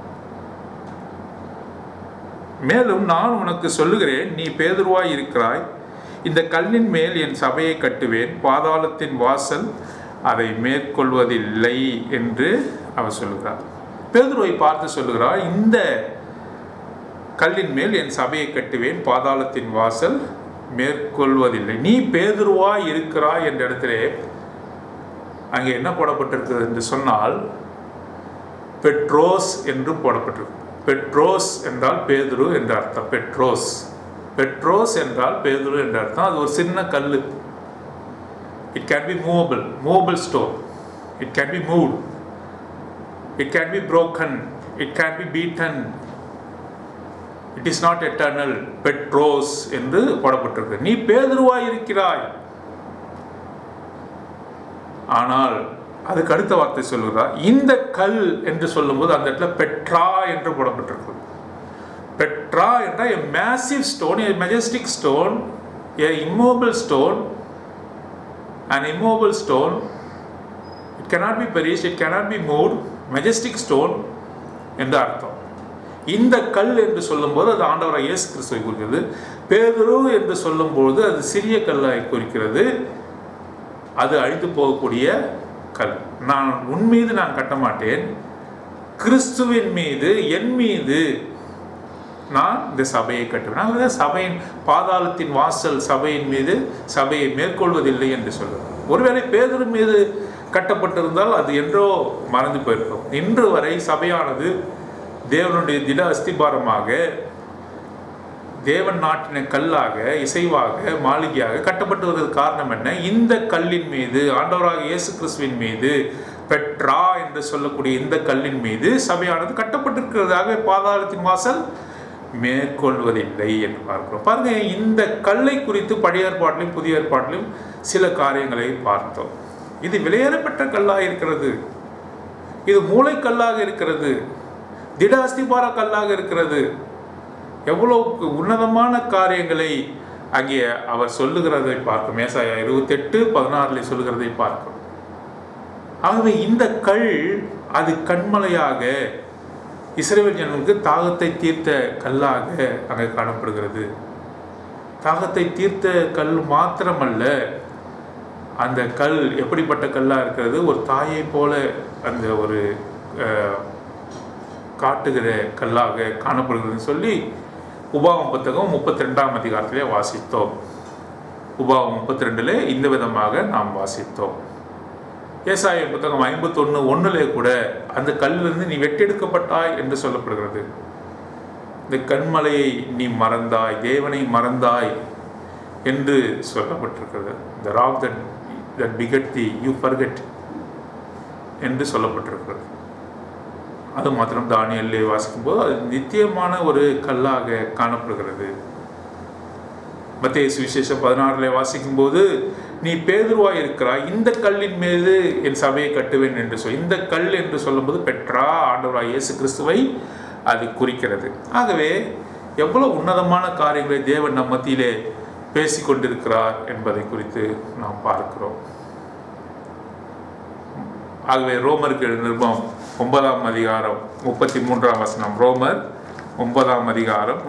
மேலும் நான் உனக்கு சொல்லுகிறேன், நீ பேதுருவாய் இருக்கிறாய், இந்த கல்லின் மேல் என் சபையை கட்டுவேன், பாதாளத்தின் வாசல் அதை மேற்கொள்வதில்லை என்று அவர் சொல்லுகிறார். பேதுருவை பார்த்து சொல்லுகிறார், இந்த கல்லின் மேல் என் சபையை கட்டுவேன், பாதாளத்தின் வாசல் மேற்கொள்வதில்லை. நீ பேதுருவாய் இருக்கிறாய் என்ற இடத்திலே அங்கே என்ன போடப்பட்டிருக்கிறது என்று சொன்னால் பெட்ரோஸ் என்று போடப்பட்டிருக்கு. பெட்ரோஸ் என்றால் பேதுரு என்ற அர்த்தம். பெட்ரோஸ் என்றால் பேதுரு என்ற அர்த்தம். அது ஒரு சின்ன கல். It can be movable stone. It can be moved. It can be broken. It can be beaten. It is not eternal. Petros என்று போடப்பட்டிருக்கு. நீ பேதுருவாய் இருக்கிறாய். ஆனால் அதுக்கு அடுத்த வார்த்தை சொல்லுகிறார், இந்த கல் என்று சொல்லும்போது அந்த இடத்துல பெட்ரா என்று போடப்பட்டிருக்கு. பெட்ரா என்ற a massive stone, a majestic stone A immovable stone, an immovable stone, it cannot be perished, it cannot be moved, majestic stone என்று அர்த்தம். இந்த கல் என்று சொல்லும்போது அது ஆண்டவராக இயேசு கிறிஸ்துவை குறிக்கிறது. பேதுரு என்று சொல்லும்போது அது சிறிய கல்லாய் குறிக்கிறது. அது அழிந்து போகக்கூடிய கல். நான் உன் மீது நான் கட்ட மாட்டேன், கிறிஸ்துவின் மீது, என் மீது நான் இந்த சபையை கட்டுவேன். சபையின் பாதாளத்தின் வாசல் சபையின் மீது சபையை மேற்கொள்வதில்லை என்று சொல்லுவேன். ஒருவேளை பேதுரு மீது கட்டப்பட்டிருந்தால் அது என்றோ மறந்து போயிருக்கும். இன்று வரை சபையானது தேவனுடைய திட அஸ்திபாரமாக, தேவன் நாட்டின கல்லாக, இசைவாக, மாளிகையாக கட்டப்பட்டு வருவது காரணம் என்ன? இந்த கல்லின் மீது, ஆண்டவராக இயேசு கிறிஸ்துவின் மீது, பெட்ரா என்று சொல்லக்கூடிய இந்த கல்லின் மீது சபையானது கட்டப்பட்டிருக்கிறதாக பாதாளத்தின் வாசல் மேற்கொள்வதில்லை என்று பார்க்கிறோம். பாருங்க, இந்த கல்லை குறித்து பழைய ஏற்பாட்டிலும் புதிய ஏற்பாட்டிலும் சில காரியங்களை பார்த்தோம். இது விலையேறப்பட்ட கல்லாக இருக்கிறது, இது மூளைக்கல்லாக இருக்கிறது, திட அஸ்திபார கல்லாக இருக்கிறது. எவ்வளவு உன்னதமான காரியங்களை அங்கே அவர் சொல்லுகிறதை பார்க்கும். ஏசாயா 28:16 சொல்லுகிறதை பார்க்கும். ஆகவே இந்த கல் அது கண்மலையாக இஸ்ரவேல் ஜனங்களுக்கு தாகத்தை தீர்த்த கல்லாக அங்கே காணப்படுகிறது. தாகத்தை தீர்த்த கல் மாத்திரமல்ல, அந்த கல் எப்படிப்பட்ட கல்லாக இருக்கிறது? ஒரு தாயை போல அந்த ஒரு காட்டுகிற கல்லாக காணப்படுகிறதுன்னு சொல்லி உபாகமம் புத்தகம் 32ஆம் அதிகாரத்திலே வாசித்தோம். உபாகமம் 32 இந்த விதமாக நாம் வாசித்தோம். ஏசாயா புத்தகம் 51:1 கூட அந்த கல்லிலிருந்து நீ வெட்டெடுக்கப்பட்டாய் என்று சொல்லப்படுகிறது. இந்த கண்மலையை நீ மறந்தாய், தேவனை மறந்தாய் என்று சொல்லப்பட்டிருக்கிறது. The rock that begat thee, you forget என்று சொல்லப்பட்டிருக்கிறது. அது மாத்திரம் தானியேலிலே வாசிக்கும்போது அது நித்தியமான ஒரு கல்லாக காணப்படுகிறது. மத்தேயு சுவிசேஷம் 16 வாசிக்கும்போது நீ பேதுருவாய் இருக்கிறாய், இந்த கல்லின் மீது என் சபையை கட்டுவேன் என்று இந்த கல் என்று சொல்லும்போது பெட்ரா, ஆண்டவராய் இயேசு கிறிஸ்துவை அது குறிக்கிறது. ஆகவே எவ்வளவு உன்னதமான காரியங்களை தேவன் நம் மத்தியிலே பேசிக்கொண்டிருக்கிறார் என்பதை குறித்து நாம் பார்க்கிறோம். ஆகவே ரோமருக்கு நிருபம் 9ஆம் அதிகாரம் 33ஆம் வசனம். ரோமர் 9ஆம் அதிகாரம்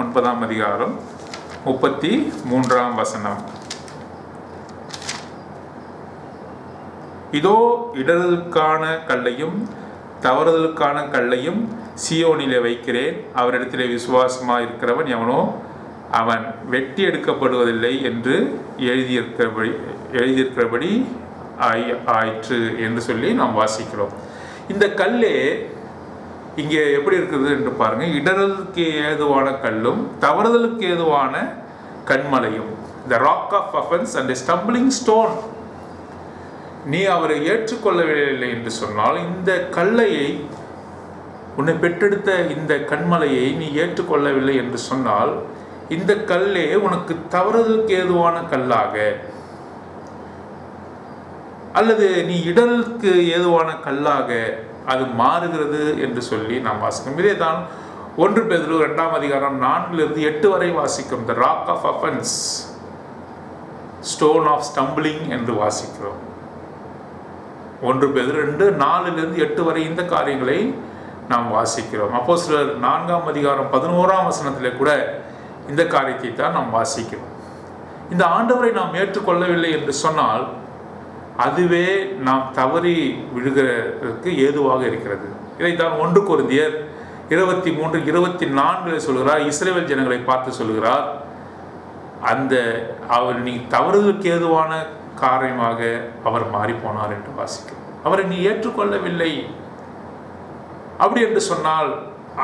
33ஆம் வசனம். இதோ இடறுதலுக்கான கல்லையும் தவறுதலுக்கான கல்லையும் சீயோனிலே வைக்கிறேன், அவரிடத்திலே விசுவாசமாக இருக்கிறவன் எவனோ அவன் வெட்டி எடுக்கப்படுவதில்லை என்று எழுதியிருக்கிறபடி ஆயிற்று என்று சொல்லி நாம் வாசிக்கிறோம். இந்த கல்லே இங்கே எப்படி இருக்குது என்று பாருங்க. இடறலுக்கு ஏதுவான கல்லும் தவறுதலுக்கு ஏதுவான கண்மலையும், the rock of offense and a stumbling stone. நீ அவரை ஏற்றுக்கொள்ளவில்லை என்று சொன்னால், இந்த கல்லையை, உன்னை பெற்றெடுத்த இந்த கண்மலையை நீ ஏற்றுக்கொள்ளவில்லை என்று சொன்னால், இந்த கல்லே உனக்கு தவறுதலுக்கு ஏதுவான கல்லாக அல்லது நீ இடலுக்கு ஏதுவான கல்லாக அது மாறுகிறது என்று சொல்லி நாம் வாசிக்கிறோம். இதே தான் 1 பேதுரு 2ஆம் அதிகாரம் 4-8 வரை வாசிக்கிறோம். the rock of offense, stone of stumbling என்று வாசிக்கிறோம். 1 பேதுரு 2:4-8 வரை இந்த காரியங்களை நாம் வாசிக்கிறோம். அப்போஸ்தலர் 4ஆம் அதிகாரம் 11ஆம் வசனத்திலே கூட இந்த காரியத்தை தான் நாம் வாசிக்கிறோம். இந்த ஆண்டவரை நாம் ஏற்றுக்கொள்ளவில்லை என்று சொன்னால் அதுவே நாம் தவறி விழுகிறதுக்கு ஏதுவாக இருக்கிறது. இதைத்தான் 1 கொரிந்தியர் 23-24 சொல்கிறார். இஸ்ரவேல் ஜனங்களை பார்த்து சொல்கிறார், அந்த அவர் நீ தவறுதலுக்கு ஏதுவான காரியமாக அவர் மாறி போனார் என்று வாசிக்கிறோம். அவரை நீ ஏற்றுக்கொள்ளவில்லை அப்படி என்று சொன்னால்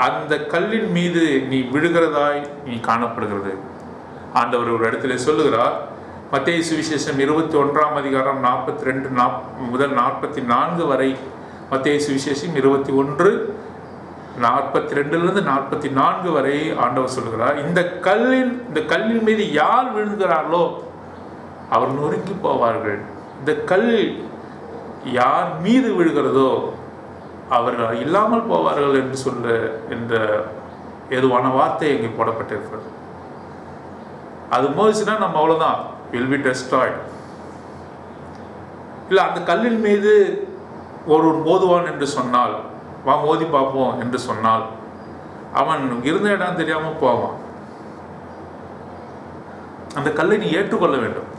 அந்த கல்லின் மீது நீ விழுகிறதாய் நீ காணப்படுகிறது. ஆண்டவர் ஒரு இடத்துல சொல்லுகிறார். மத்தேயு சுவிசேஷம் 21ஆம் அதிகாரம் 42 முதல் 44 வரை. மத்தேயு சுவிசேஷம் 21:42-44 வரை ஆண்டவர் சொல்லுகிறார், இந்த கல்லின் மீது யார் விழுகிறார்களோ அவர் நொறுங்கி போவார்கள். இந்த கல் யார் மீது விழுகிறதோ அவர்கள் இல்லாமல் போவார்கள் என்று என்ற ஏதுவான வார்த்தை இங்கே போடப்பட்டிருக்கிறது. அது மோதிச்சுன்னா நம்ம அவ்வளோதான், will be destroyed. இல்லை அந்த கல்லின் மீது ஒருவன் மோதுவான் என்று சொன்னால், வா மோதி பார்ப்போம் என்று சொன்னால், அவன் இருந்த இடம் தெரியாமல் போவான். அந்த கல்லை நீ ஏற்றுக்கொள்ள வேண்டும்.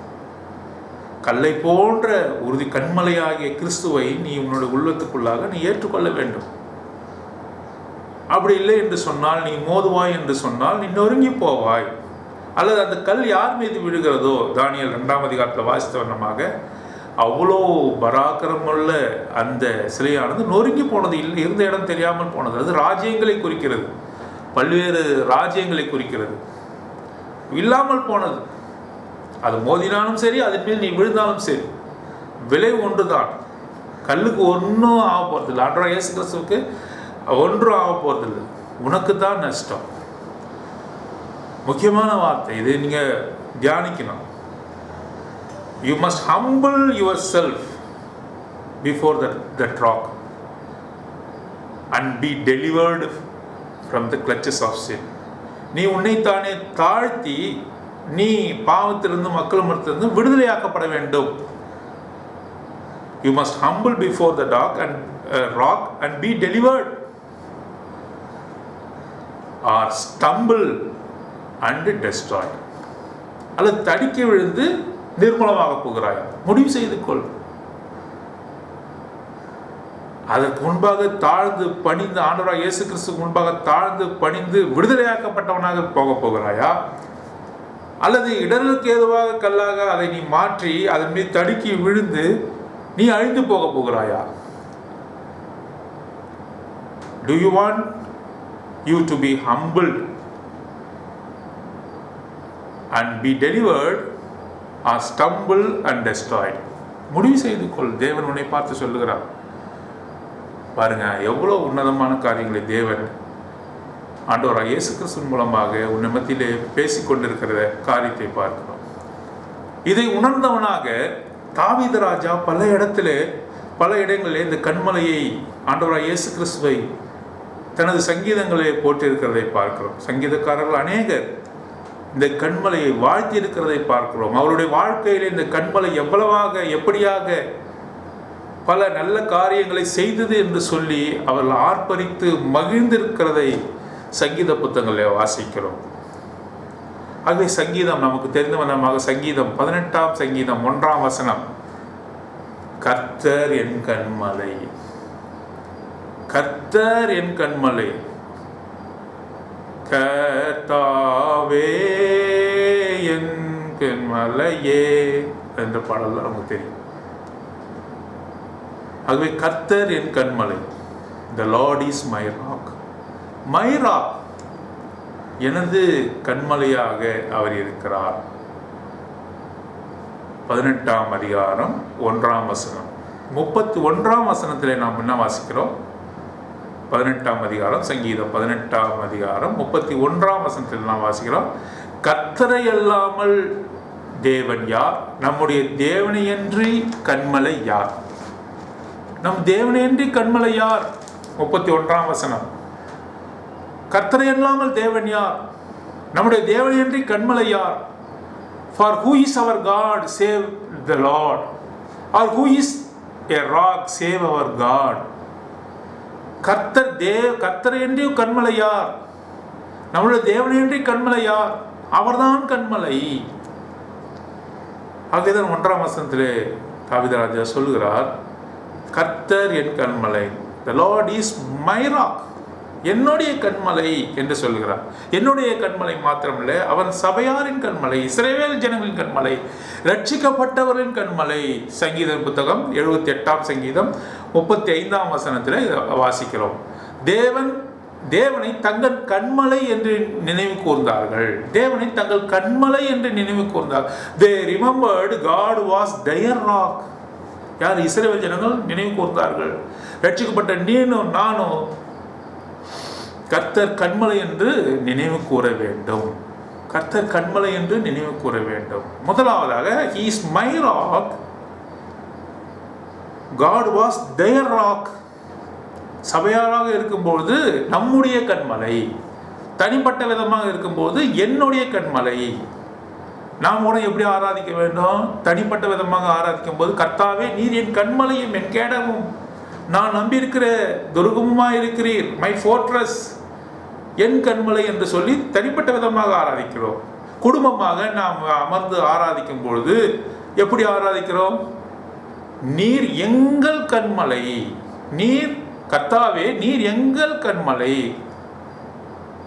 கல்லை போன்ற உறுதி கண்மலையாகிய கிறிஸ்துவை நீ உன்னுடைய உள்ளத்துக்குள்ளாக நீ ஏற்றுக்கொள்ள வேண்டும். அப்படி இல்லை என்று சொன்னால், நீ மோதுவாய் என்று சொன்னால் நீ நொறுங்கி போவாய். அல்லது அந்த கல் யார் மீது விழுகிறதோ, தானியேல் 2ஆம் அதிகாரத்தில் வாசித்த வண்ணமாக அவ்வளோ பராக்கிரமுள்ள அந்த சிலையானது நொறுங்கி போனது, இல்லை இருந்த இடம் தெரியாமல் போனது. அது ராஜ்யங்களை குறிக்கிறது, பல்வேறு ராஜ்யங்களை குறிக்கிறது. இல்லாமல் போனது. அது மோதினாலும் சரி, அதன் மீது நீ விழுந்தாலும் சரி, விலை ஒன்று தான். கல்லுக்கு ஒன்றும் ஆக போகிறதில்லை. ஆண்டவராகிய இயேசு கிறிஸ்துவுக்கு ஒன்றும் ஆக போகிறதில்லை. உனக்கு தான் நஷ்டம். முக்கியமான வார்த்தை இது, நீங்கள் தியானிக்கணும். You must humble yourself before that rock and be delivered from the clutches of sin. நீ உன்னைத்தானே தாழ்த்தி நீ பாவத்திலிருந்து மக்கள் மத்தியிலிருந்து விடுதலையாக்கப்பட வேண்டும். You must humble before the rock and be delivered, or stumble and destroyed. அல்லது தடிக்க விழுந்து நிர்மூலமாக போகிறாய். முடிவு செய்து கொள். அதற்கு முன்பாக தாழ்ந்து பணிந்து, ஆண்டவராகிய இயேசு கிறிஸ்துவுக்கு முன்பாக தாழ்ந்து பணிந்து விடுதலையாக்கப்பட்டவனாக போக போகிறாயா? அல்லது இடர்களுக்கு ஏதுவாக கல்லாக அதை நீ மாற்றி அதன் மீது தடுக்கி விழுந்து நீ அழிந்து போக போகிறாயா? Do you want you to be humbled and be delivered, or stumble and destroyed? முடிவு செய்து கொள். தேவன் உன்னை பார்த்து சொல்லுகிறார். பாருங்க, எவ்வளோ உன்னதமான காரியங்களை தேவன் ஆண்டவராகிய இயேசு கிறிஸ்துவின் மூலமாக உன்னை மத்தியிலே பேசிக்கொண்டிருக்கிற காரியத்தை பார்க்கிறோம். இதை உணர்ந்தவனாக தாவீது ராஜா பல இடங்களிலே இந்த கண்மலையை, ஆண்டவராகிய இயேசு கிறிஸ்துவை தனது சங்கீதங்களை போட்டிருக்கிறதை பார்க்கிறோம். சங்கீதக்காரர்கள் அநேகர் இந்த கண்மலையை வாழ்த்தி இருக்கிறதை பார்க்கிறோம். அவருடைய வாழ்க்கையில் இந்த கண்மலை எப்படியாக பல நல்ல காரியங்களை செய்தது என்று சொல்லி அவர்கள் ஆர்ப்பரித்து மகிழ்ந்திருக்கிறதை சங்கீத புத்தகங்களில் வாசிக்கிறோம். ஆகவே சங்கீதம் நமக்கு தெரிந்தவனமாக சங்கீதம் 18ஆம் சங்கீதம் 1ஆம் வசனம், கர்த்தர் என் கண்மலை, கர்த்தர் என் கண்மலை, கர்த்தாவே என் கண்மலையே என்ற பாடல் நமக்கு தெரியும். ஆகவே கர்த்தர் என் கண்மலை, the Lord is my rock. My rock, எனது கண்மலையாக அவர் இருக்கிறார். 18ஆம் அதிகாரம் 1ஆம் வசனம். 31ஆம் வசனத்தில் நாம் என்ன வாசிக்கிறோம்? 18ஆம் அதிகாரம் சங்கீதம் 18ஆம் அதிகாரம் 31ஆம் வசனத்தில் நாம் வாசிக்கிறோம், கர்த்தரை அல்லாமல் தேவன் யார்? நம்முடைய தேவனையன்றி கண்மலை யார்? நம் தேவனையன்றி கண்மலை யார்? 31ஆம் வசனம். கர்த்தரை அல்லாமல் தேவன் யார்? நம்முடைய தேவனையன்றி கண்மலை யார்? For who is our God save the Lord, or who is a rock save our God? கர்த்தரையன்றி கண்மலை யார்? நம்முடைய தேவனையன்றி கண்மலை யார்? அவர்தான் கண்மலை. ஆகவேதான் 1ஆம் வசனத்திலே தாவீது ராஜா சொல்லுகிறார், கர்த்தர் என் கண்மலை, the Lord is my rock, என்னுடைய கண்மலை என்று சொல்லுகிறார். என்னுடைய கண்மலை மாத்திரமில்லை, அவன் சபையாரின் கண்மலை, இஸ்ரவேல் ஜனங்களின் கண்மலை, ரட்சிக்கப்பட்டவரின் கண்மலை. சங்கீத புத்தகம் 78ஆம் சங்கீதம் 35ஆம் வசனத்தில் வாசிக்கிறோம். தேவனை தங்கள் கண்மலை என்று நினைவு கூர்ந்தார்கள். தேவனை தங்கள் கண்மலை என்று நினைவு கூர்ந்தார்கள். They remembered God was their rock. யார்? இஸ்ரவேல் ஜனங்கள் நினைவு கூர்ந்தார்கள். ரட்சிக்கப்பட்ட நீனும் நானும் கர்த்தர் கண்மலை என்று நினைவு கூற வேண்டும். கர்த்தர் கண்மலை என்று நினைவு கூற வேண்டும். முதலாவதாக, he is my rock, God was their rock. சபையாராக இருக்கும்போது நம்முடைய கண்மலை, தனிப்பட்ட விதமாக இருக்கும்போது என்னுடைய கண்மலை. நாம் கூட எப்படி ஆராதிக்க வேண்டும்? தனிப்பட்ட விதமாக ஆராதிக்கும் போது, கர்த்தாவே நீர் என் கண்மலையும் என் கேடமும், நான் நம்பியிருக்கிற துர்கமுமாய் இருக்கிறீர், மை ஃபோர்ட்ரஸ், என் கண்மலை என்று சொல்லி தனிப்பட்ட விதமாக ஆராதிக்கிறோம். குடும்பமாக நாம் அமர்ந்து ஆராதிக்கும் பொழுது எப்படி ஆராதிக்கிறோம்? நீர் எங்கள் கண்மலை, நீர் கர்த்தாவே நீர் எங்கள் கண்மலை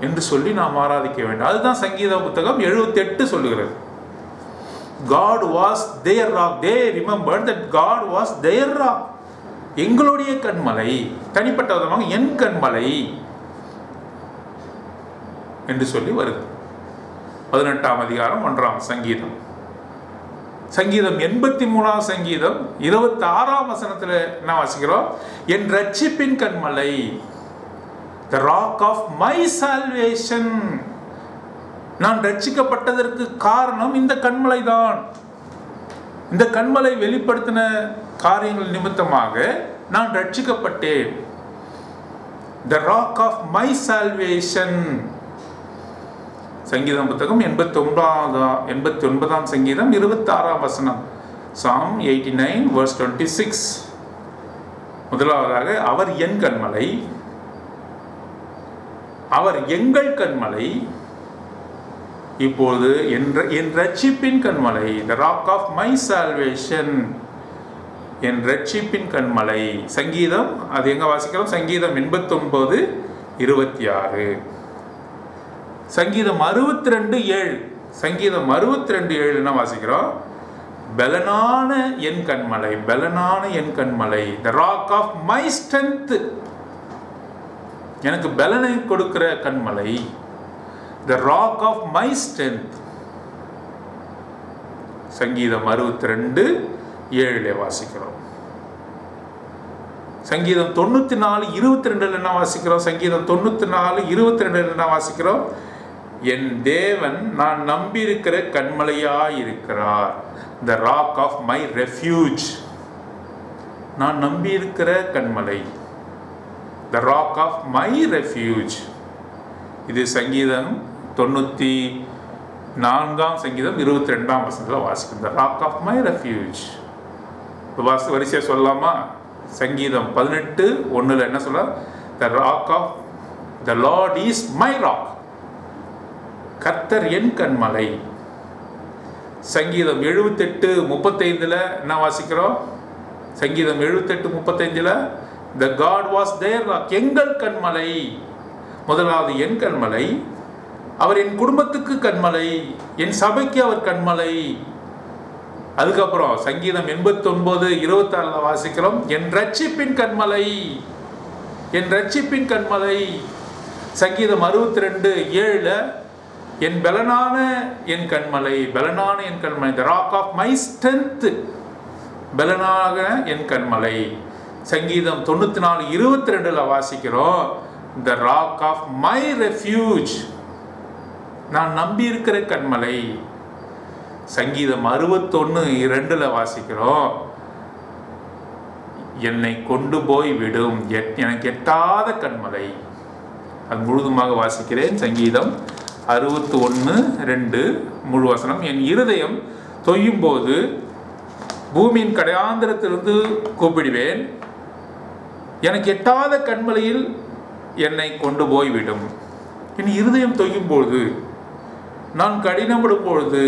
என்று சொல்லி நாம் ஆராதிக்க வேண்டும். அதுதான் சங்கீத புத்தகம் 78 சொல்லுகிறது. God was their rock. They remembered that God was their rock. எங்களுடைய கண்மலை, தனிப்பட்ட விதமாக என் கண்மலை என்று சொல்லி வருது. 18ஆம் அதிகாரம் 1ஆம் சங்கீதம். சங்கீதம் 83ஆம் சங்கீதம் 26ஆம் வசனத்தில் என்ன வாசிக்கிறோம்? என் ரட்சிப்பின் கண்மலை, the rock of my salvation. நான் ரட்சிக்கப்பட்டதற்கு காரணம் இந்த கண்மலை தான். இந்த கண்மலை வெளிப்படுத்தின காரியங்கள் நிமித்தமாக நான் ரட்சிக்கப்பட்டேன். the rock of my salvation. சங்கீதம் புத்தகம் 89ஆம் சங்கீதம் 26ஆம் வசனம். Psalm 89 verse 26. முதலாவதாக அவர் என் கண்மலை, அவர் எங்கள் கண்மலை, இப்போது என் ரட்சிப்பின் கண்மலை, the rock of my salvation, என் ரட்சிப்பின் கண்மலை. சங்கீதம் அது எங்க வாசிக்கிறோம்? சங்கீதம் 89:26. சங்கீதம் 62:7. சங்கீதம் 62:7 என்ன வாசிக்கிறோம்? பலனான என் கண்மலை, பலனான என் கண்மலை, the rock of my strength, எனக்கு பலனை கொடுக்கிற கண்மலை, the rock of my strength. சங்கீதம் 62:7 வாசிக்கிறோம். சங்கீதம் 94:22 என்ன வாசிக்கிறோம்? சங்கீதம் 94:22 என்ன வாசிக்கிறோம்? என் தேவன் நான் நம்பியிருக்கிற கண்மலையாய் இருக்கிறார், the rock of my refuge. நான் நம்பியிருக்கிற கண்மலை, the rock of my refuge. இது சங்கீதம் 94ஆம் சங்கீதம் 22ஆம் வசனத்தில் வாசிக்கும், the rock of my refuge. வரிசையாக சொல்லலாமா? சங்கீதம் 18:1 என்ன சொல்ல? the rock of the Lord is my rock. கர்த்தர் என் கண்மலை. சங்கீதம் 78:35 என்ன வாசிக்கிறோம்? சங்கீதம் 78:35 the God was their rock, எங்கள் கண்மலை. முதலாவது என் கண்மலை, அவர் என் குடும்பத்துக்கு கண்மலை, என் சபைக்கு அவர் கண்மலை. அதுக்கப்புறம் சங்கீதம் 89:26 வாசிக்கிறோம், என் ரட்சிப்பின் கண்மலை, என் ரட்சிப்பின் கண்மலை. சங்கீதம் 62:7 என் பலனான என் கண்மலை, பலனான என் கண்மலை, the rock of my strength, பலனாக என் கண்மலை. சங்கீதம் 94:22 வாசிக்கிறோம், the rock of my refuge, நான் நம்பி இருக்கிற கண்மலை. சங்கீதம் 61:2 வாசிக்கிறோம், என்னை கொண்டு போய் விடும் எனக்கு எட்டாத கண்மலை. அது முழுதுமாக வாசிக்கிறேன். சங்கீதம் 61:2 முழு வசனம். என் இருதயம் தொய்யும் போது பூமியின் கடையாந்திரத்திலிருந்து கூப்பிடுவேன், எனக்கு எட்டாத கண்மலையில் என்னை கொண்டு போய் விடும். என் இருதயம் தொய்யும் பொழுது, நான் கடினப்படும் பொழுது,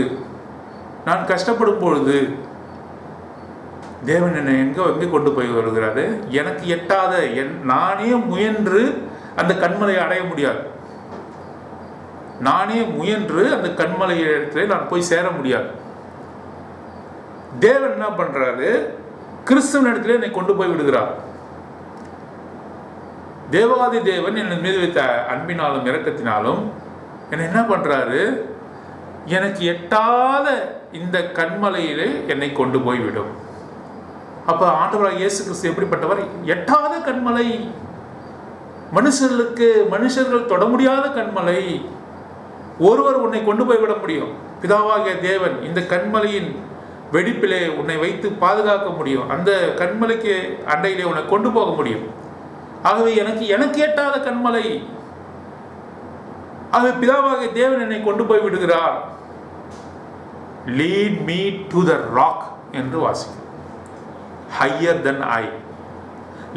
நான் கஷ்டப்படும் பொழுது, தேவன் என்னை எங்கே கொண்டு போய் வருகிறாரு? எனக்கு எட்டாத, நானே முயன்று அந்த கண்மலையை அடைய முடியாது. நானே முயன்று அந்த கண்மலை இடத்துல நான் போய் சேர முடியாது. தேவன் என்ன பண்றாரு? கிறிஸ்துவின் இடத்துல என்னை கொண்டு போய் விடுகிறார். தேவாதி தேவன் என் மீது வைத்த அன்பினாலும் இரக்கத்தினாலும் என்னை என்ன பண்றாரு? எனக்கு எட்டாத இந்த கண்மலையிலே என்னை கொண்டு போய் விடும். அப்ப ஆண்டவராகிய இயேசு கிறிஸ்து எப்படிப்பட்டவர்? எட்டாத கண்மலை, மனுஷர்கள் தொட முடியாத கண்மலை. ஒருவர் உன்னை கொண்டு போய் விட முடியும். பிதாவாகிய தேவன் இந்த கண்மலையின் வெடிப்பிலே உன்னை வைத்து பாதுகாக்க முடியும். அந்த கண்மலைக்கு அண்டையிலே உன்னை கொண்டு போக முடியும். ஆகவே எனக்கு எட்டாத கண்மலை. ஆகவே பிதாவாகிய தேவன் என்னை கொண்டு போய் விடுகிறார். Lead me to the rock என்று வாசிக்கிறோம். Higher than I,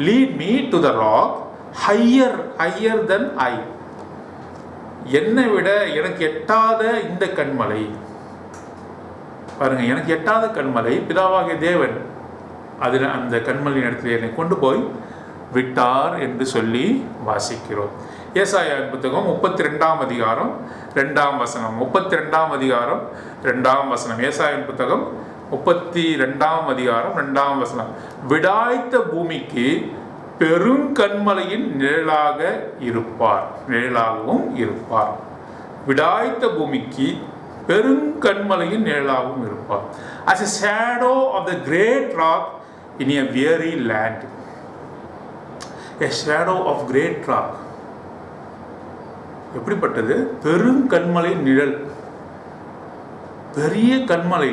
lead me to the rock, higher than I, என்னை விட எனக்கு எட்டாத இந்த கண்மலை பாருங்க, எனக்கு எட்டாத கண்மலை பிதாவாகிய தேவன் அதில் அந்த கண்மலையின் இடத்துல என்னை கொண்டு போய் விட்டார் என்று சொல்லி வாசிக்கிறோம். ஏசாயாவின் புத்தகம் 32ஆம் அதிகாரம் 2ஆம் வசனம், 32ஆம் அதிகாரம் 2ஆம் வசனம். ஏசாயாவின் புத்தகம் 32ஆம் அதிகாரம் 2ஆம் வசனம். விடாய்த்த பூமிக்கு பெருங்கண்மலையின் நிழலாக இருப்பார், நிழலாகவும் இருப்பார். விடாய்த்த பூமிக்கு பெருங்கண்மலையின் நிழலாகவும் இருப்பார். as a shadow of the great rock in a weary land. a shadow of great rock. எப்படிப்பட்டது? பெருங்கண்மலை நிழல். பெரிய கண்மலை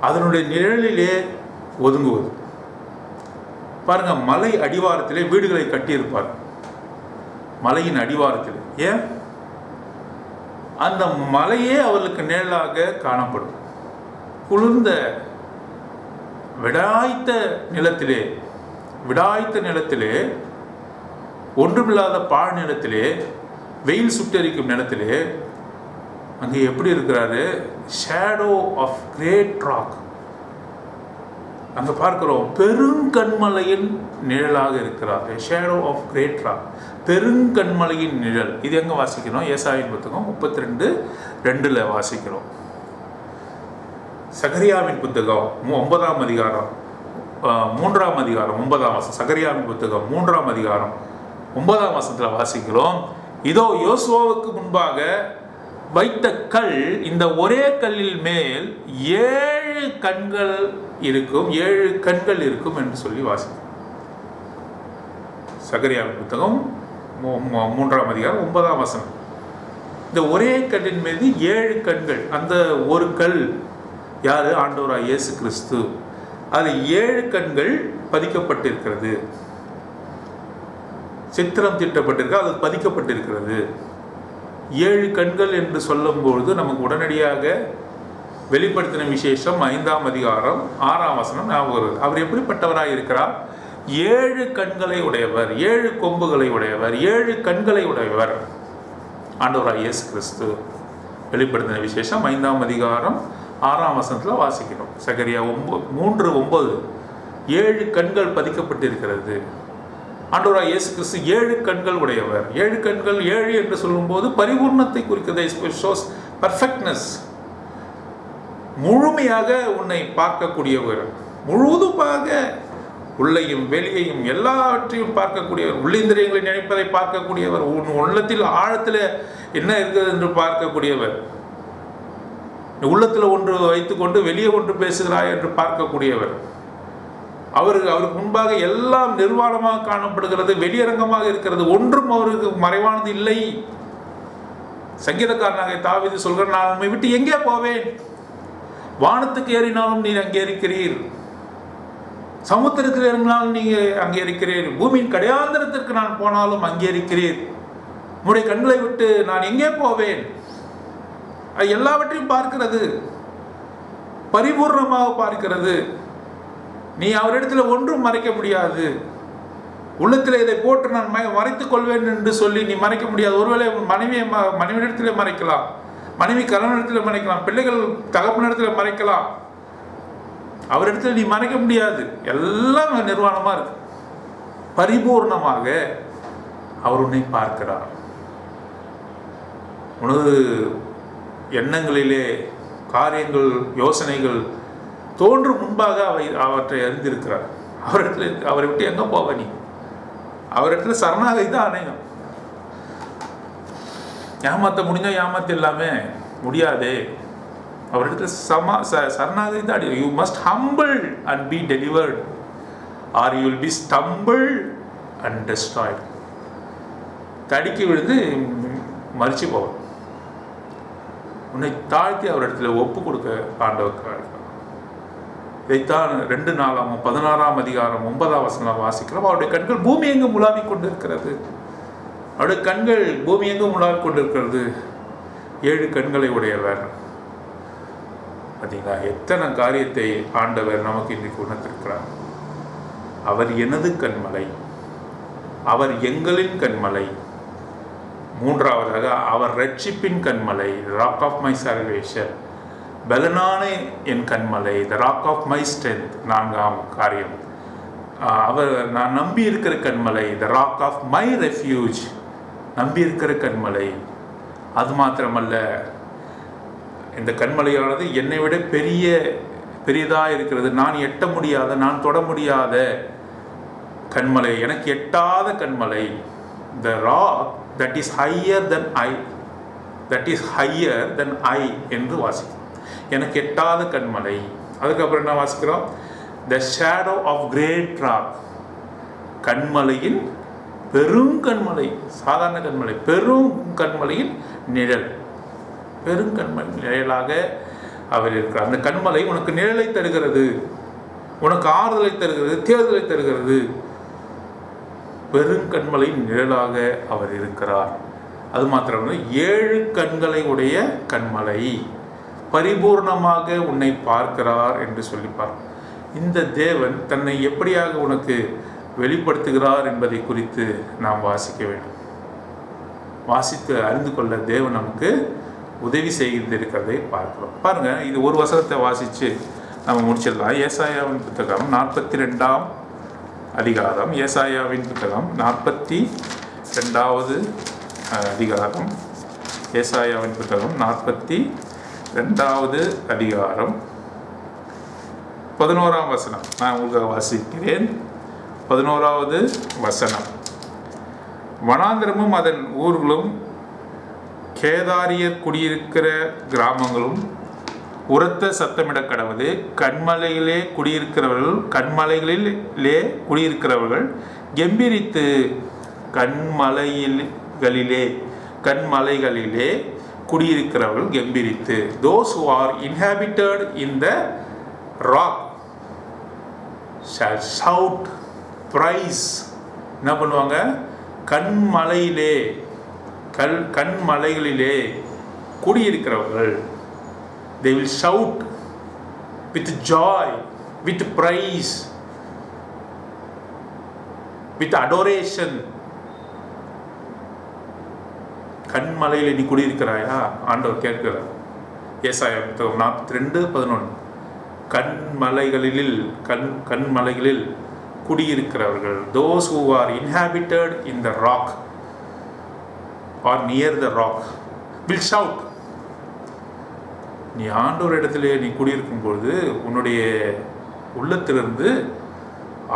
அதனுடைய நிழலிலே ஒதுங்குவது. பாருங்க, மலை அடிவாரத்திலே வீடுகளை கட்டியிருப்பார். மலையின் அடிவாரத்தில். ஏன்? அந்த மலையே அவர்களுக்கு நிழலாக காணப்படும். குளிர்ந்த விடாய்த்த நிலத்திலே, ஒன்றுமில்லாத பாழ் நிலத்திலே, வெயில் சுட்டரிக்கும் நிலத்திலே அங்கே எப்படி இருக்கிறாரு? Shadow of great rock. அங்க பார்க்கிறோம், பெருங்கண்மலையின் நிழலாக இருக்கிறார். ஷேடோ ஆஃப் கிரேட் ராக், பெருங்கண்மலையின் நிழல். இது எங்க வாசிக்கிறோம்? ஏசாயாவின் புத்தகம் 32:2 வாசிக்கிறோம். சகரியாவின் புத்தகம் 9ஆம் அதிகாரம் 3ஆம் அதிகாரம் 9ஆம் வசனம். சகரியாவின் புத்தகம் 3ஆம் அதிகாரம் 9ஆம் வசனத்தில் வாசிக்கிறோம், இதோ யோசுவாவுக்கு முன்பாக வைத்த கல், இந்த ஒரே கல்லில் மேல் 7 கண்கள் இருக்கும் என்று சொல்லி வாசிக்கிறோம். சகரியாவின் புத்தகம் 3ஆம் அதிகாரம் 9ஆம் வசனம். இந்த ஒரே கல்லின் மீது 7 கண்கள். அந்த ஒரு கல் யாரு? ஆண்டவராகிய இயேசு கிறிஸ்து. அது 7 கண்கள் பதிக்கப்பட்டிருக்கிறது, சித்திரம் தீட்டப்பட்டிருக்க, அது பதிக்கப்பட்டிருக்கிறது. 7 கண்கள் என்று சொல்லும்பொழுது நமக்கு உடனடியாக வெளிப்படுத்தின விசேஷம் 5ஆம் அதிகாரம் 6ஆம் வசனம் ஞாபகம் வருது. அவர் எப்படிப்பட்டவராக இருக்கிறார்? 7 கண்களை உடையவர், 7 கொம்புகளை உடையவர், 7 கண்களை உடையவர் ஆண்டவராகிய இயேசு கிறிஸ்து. வெளிப்படுத்தின விசேஷம் 5ஆம் அதிகாரம் 6ஆம் வசனத்தில் வாசிக்கிறோம். சகரியா 3:9 7 கண்கள் பதிக்கப்பட்டிருக்கிறது. ஆண்டவராகிய இயேசு கிறிஸ்து 7 கண்கள் உடையவர். 7 கண்கள், 7 என்று சொல்லும்போது பரிபூர்ணத்தை குறிக்கிறது. Shows perfectness. முழுமையாக உன்னை பார்க்கக்கூடியவர், முழுதுமாக உள்ளையும் வெளியையும் எல்லாவற்றையும் பார்க்கக்கூடியவர், உள்ளிந்திரியங்களை நினைப்பதை பார்க்கக்கூடியவர், உன் உள்ளத்தில் ஆழத்தில் என்ன இருக்கிறது என்று பார்க்கக்கூடியவர், உள்ளத்தில் ஒன்று வைத்துக்கொண்டு வெளியே ஒன்று பேசுகிறாய் என்று பார்க்கக்கூடியவர். அவருக்கு முன்பாக எல்லாம் நிர்வாணமாக காணப்படுகிறது, வெளியரங்கமாக இருக்கிறது, ஒன்றும் அவருக்கு மறைவானது இல்லை. சங்கீதக்காரனாக தாவீது சொல்கிற, நான் உண்மை விட்டு எங்கே போவேன்? வானத்துக்கு ஏறினாலும் நீர் அங்கே இருக்கிறீர், சமுத்திரத்தில் இறங்கினாலும் நீங்க அங்கே இருக்கிறீர், பூமியின் கடையாந்திரத்திற்கு நான் போனாலும் அங்கே இருக்கிறீர். உம்முடைய கண்களை விட்டு நான் எங்கே போவேன்? எல்லாவற்றையும் பார்க்கிறது, பரிபூர்ணமாக பார்க்கிறது. நீ அவரிடத்தில் ஒன்றும் மறைக்க முடியாது. உள்ளத்தில் இதை போட்டு நான் மறைத்துக் கொள்வேன் என்று சொல்லி நீ மறைக்க முடியாது. ஒருவேளை மனைவியிடத்தில் மறைக்கலாம், மனைவி கணவனிடத்தில் மறைக்கலாம், பிள்ளைகள் தகப்பனிடத்தில் மறைக்கலாம். அவரிடத்தில் நீ மறைக்க முடியாது. எல்லாம் நிர்வாணமாக இருக்கு. பரிபூர்ணமாக அவர் உன்னை பார்க்கிறார். உனது எண்ணங்களிலே காரியங்கள், யோசனைகள் தோன்றும் முன்பாக அவற்றை அறிந்திருக்கிறார். அவரை விட்டு எங்க போவ? நீ அவரிடத்துல சரணாகதி தான் அணையும். ஏமாத்த முடிஞ்சா ஏமாத்த இல்லாம முடியாதே. அவரிடத்துல சரணாகதி தான். You must humble and B delivered are you will be stumble and Detroit. தடுக்கி விழுந்து மறிச்சு போவ. உன்னை தாழ்த்தி அவரிடத்துல ஒப்பு கொடுக்க ஆண்டவர். இதைத்தான் 2 நாளாகவும் 16ஆம் அதிகாரம் 9ஆம் வசனம் வாசிக்கிறோம். அவருடைய கண்கள் பூமி எங்கும் உலாவிக் கொண்டிருக்கிறது. அவருடைய கண்கள் பூமி எங்கும் உலாவிக் கொண்டிருக்கிறது. 7 கண்களை உடையவர். பார்த்தீங்களா? எத்தனை காரியத்தை ஆண்டவர் நமக்கு இன்றைக்கு உணர்த்திருக்கிறார். அவர் எனது கண்மலை, அவர் எங்களின் கண்மலை. மூன்றாவதாக அவர் ரட்சிப்பின் கண்மலை, ராக் ஆஃப் மை சால்வேஷன். பலனான என் கண்மலை, the rock of my strength. நான்காம் காரியம், அவர் நான் நம்பி இருக்கிற கண்மலை, the rock of my refuge. நம்பி இருக்கிற கண்மலை. அது மாத்திரமல்ல, இந்த கண்மலையானது என்னை விட பெரியதாக இருக்கிறது. நான் எட்ட முடியாத, நான் தொட முடியாத கண்மலை, எனக்கு எட்டாத கண்மலை. The rock that is higher than I, that is higher than I என்று வாசிக்கிறோம். எனக்கு எட்டாத கண்மலை. அதுக்கப்புறம் என்ன வாசிக்கிறோம்? The shadow of great rock. கண்மலையின் பெரும் கண்மலை, சாதாரண கண்மலை, பெரும் கண்மலையின் நிழல். பெருங்கண்மலை நிழலாக அவர் இருக்கிறார். அந்த கண்மலை உனக்கு நிழலை தருகிறது, உனக்கு ஆறுதலை தருகிறது, தேர்தலை தருகிறது. பெருங்கண்மலை நிழலாக அவர் இருக்கிறார். அது மாத்திரமல்ல, 7 கண்களை உடைய கண்மலை, பரிபூர்ணமாக உன்னை பார்க்கிறார் என்று சொல்லிப்பார். இந்த தேவன் தன்னை எப்படியாக உனக்கு வெளிப்படுத்துகிறார் என்பதை குறித்து நாம் வாசிக்க வேண்டும். வாசித்து அறிந்து கொள்ள தேவன் நமக்கு உதவி செய்திருக்கிறதை பார்க்கிறோம். பாருங்க, இது ஒரு வசனத்தை வாசித்து நம்ம முடிச்சிடலாம். ஏசாயாவின் புத்தகம் 42ஆம் அதிகாரம். ஏசாயாவின் புத்தகம் 42வது அதிகாரம். ஏசாயாவின் புத்தகம் 42வது அதிகாரம் 11ஆம் வசனம் நான் உங்களுக்கு வாசிக்கிறேன். 11வது வசனம். வனாந்திரமும் அதன் ஊர்களும், கேதாரியர் குடியிருக்கிற கிராமங்களும் உரத்த சத்தமிட கடவுது. கண்மலையிலே குடியிருக்கிறவர்கள் கெம்பீரித்து, கண்மலைகளிலே குடியிருக்கிறவர்கள் கெம்பீரித்து. those who are inhabited in the rock shall shout praise. என்ன பண்ணுவாங்க? கண்மலைகளிலே குடியிருக்கிறவர்கள், they will shout with joy, with praise, with adoration. கண்மலையில் நீ குடியிருக்கிறாயா? ஆண்டவர் கேட்கிறார். ஏசாயா 42:11. கண்மலைகளில் குடியிருக்கிறவர்கள், those who are inhabited in the rock or near the rock will shout. நீ ஆண்டவர் இடத்திலே நீ குடியிருக்கும் பொழுது உன்னுடைய உள்ளத்திலிருந்து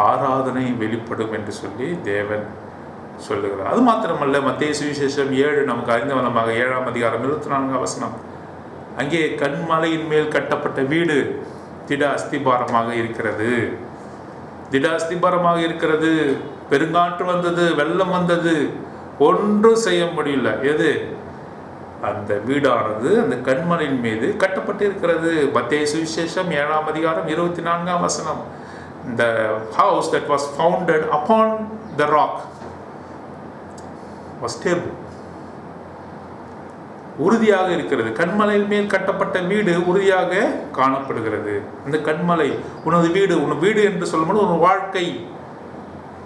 ஆராதனை வெளிப்படும் என்று சொல்லி தேவன் சொல்லுகிறார். அது மாத்திரமல்ல, மத்தேயு சுவிசேஷம் 7 நமக்கு அறிந்த வண்ணமாக 7ஆம் அதிகாரம் 24ஆம் வசனம். அங்கே கண்மலையின் மேல் கட்டப்பட்ட வீடு திட அஸ்திபாரமாக இருக்கிறது. திட அஸ்திபாரமாக இருக்கிறது. பெருங்காற்று வந்தது, வெள்ளம் வந்தது, ஒன்றும் செய்ய முடியல. எது? அந்த வீடானது அந்த கண்மலையின் மீது கட்டப்பட்டு இருக்கிறது. மத்தேயு சுவிசேஷம் 7ஆம் அதிகாரம் 24ஆம் வசனம். The house that was founded upon the rock was stable. உறுதியாக இருக்கிறது. கண்மலையின் மேல் கட்டப்பட்ட வீடு உறுதியாக காணப்படுகிறது. அந்த கண்மலை உனது வீடு. உனது வீடு என்று சொல்லும்போது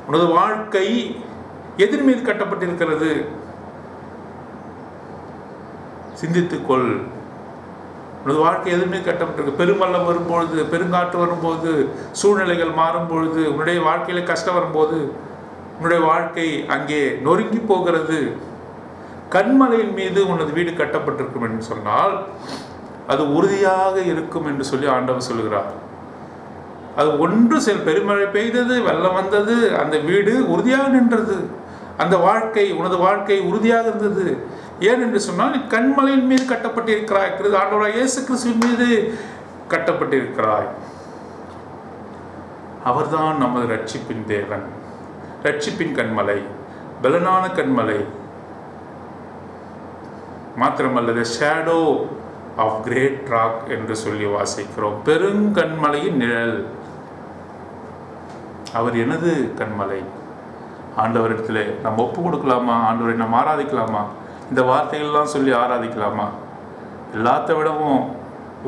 உனது வாழ்க்கை எதிர் மீது கட்டப்பட்டிருக்கிறது. சிந்தித்துக்கொள். உனது வாழ்க்கை எதுவுமே கட்டப்பட்டிருக்கு. பெருமள்ளம் வரும்பொழுது, பெருங்காற்று வரும்போது, சூழ்நிலைகள் மாறும் பொழுது, உன்னுடைய வாழ்க்கையில கஷ்டம் வரும்போது உன்னுடைய வாழ்க்கை அங்கே நொறுங்கி போகிறது. கண்மலையின் மீது உனது வீடு கட்டப்பட்டிருக்கும் என்று சொன்னால் அது உறுதியாக இருக்கும் என்று சொல்லி ஆண்டவர் சொல்லுகிறார். அது ஒன்று பெருமழை பெய்தது, வெள்ளம் வந்தது, அந்த வீடு உறுதியாக நின்றது. அந்த வாழ்க்கை, உனது வாழ்க்கை உறுதியாக இருந்தது. ஏன் என்று சொன்னால், நீ கண்மலையின் மீது கட்டப்பட்டிருக்கிறாய். ஆண்டவராகிய இயேசு கிறிஸ்துவின் மீது கட்டப்பட்டிருக்கிறாய். அவர்தான் நமது ரட்சிப்பின் தேவன், ரட்சிப்பின் கண்மலை, பலனான கண்மலை. மாத்திரமல்ல, the shadow of great rock என்று சொல்லி வாசிக்கிறோம். பெருங்கண்மலையின் நிழல். அவர் எனது கண்மலை. ஆண்டவரிடத்தில் நம்ம ஒப்பு கொடுக்கலாமா? ஆண்டவரை நம்ம ஆராதிக்கலாமா? இந்த வார்த்தைகள்லாம் சொல்லி ஆராதிக்கலாமா? எல்லாத்த விடவும்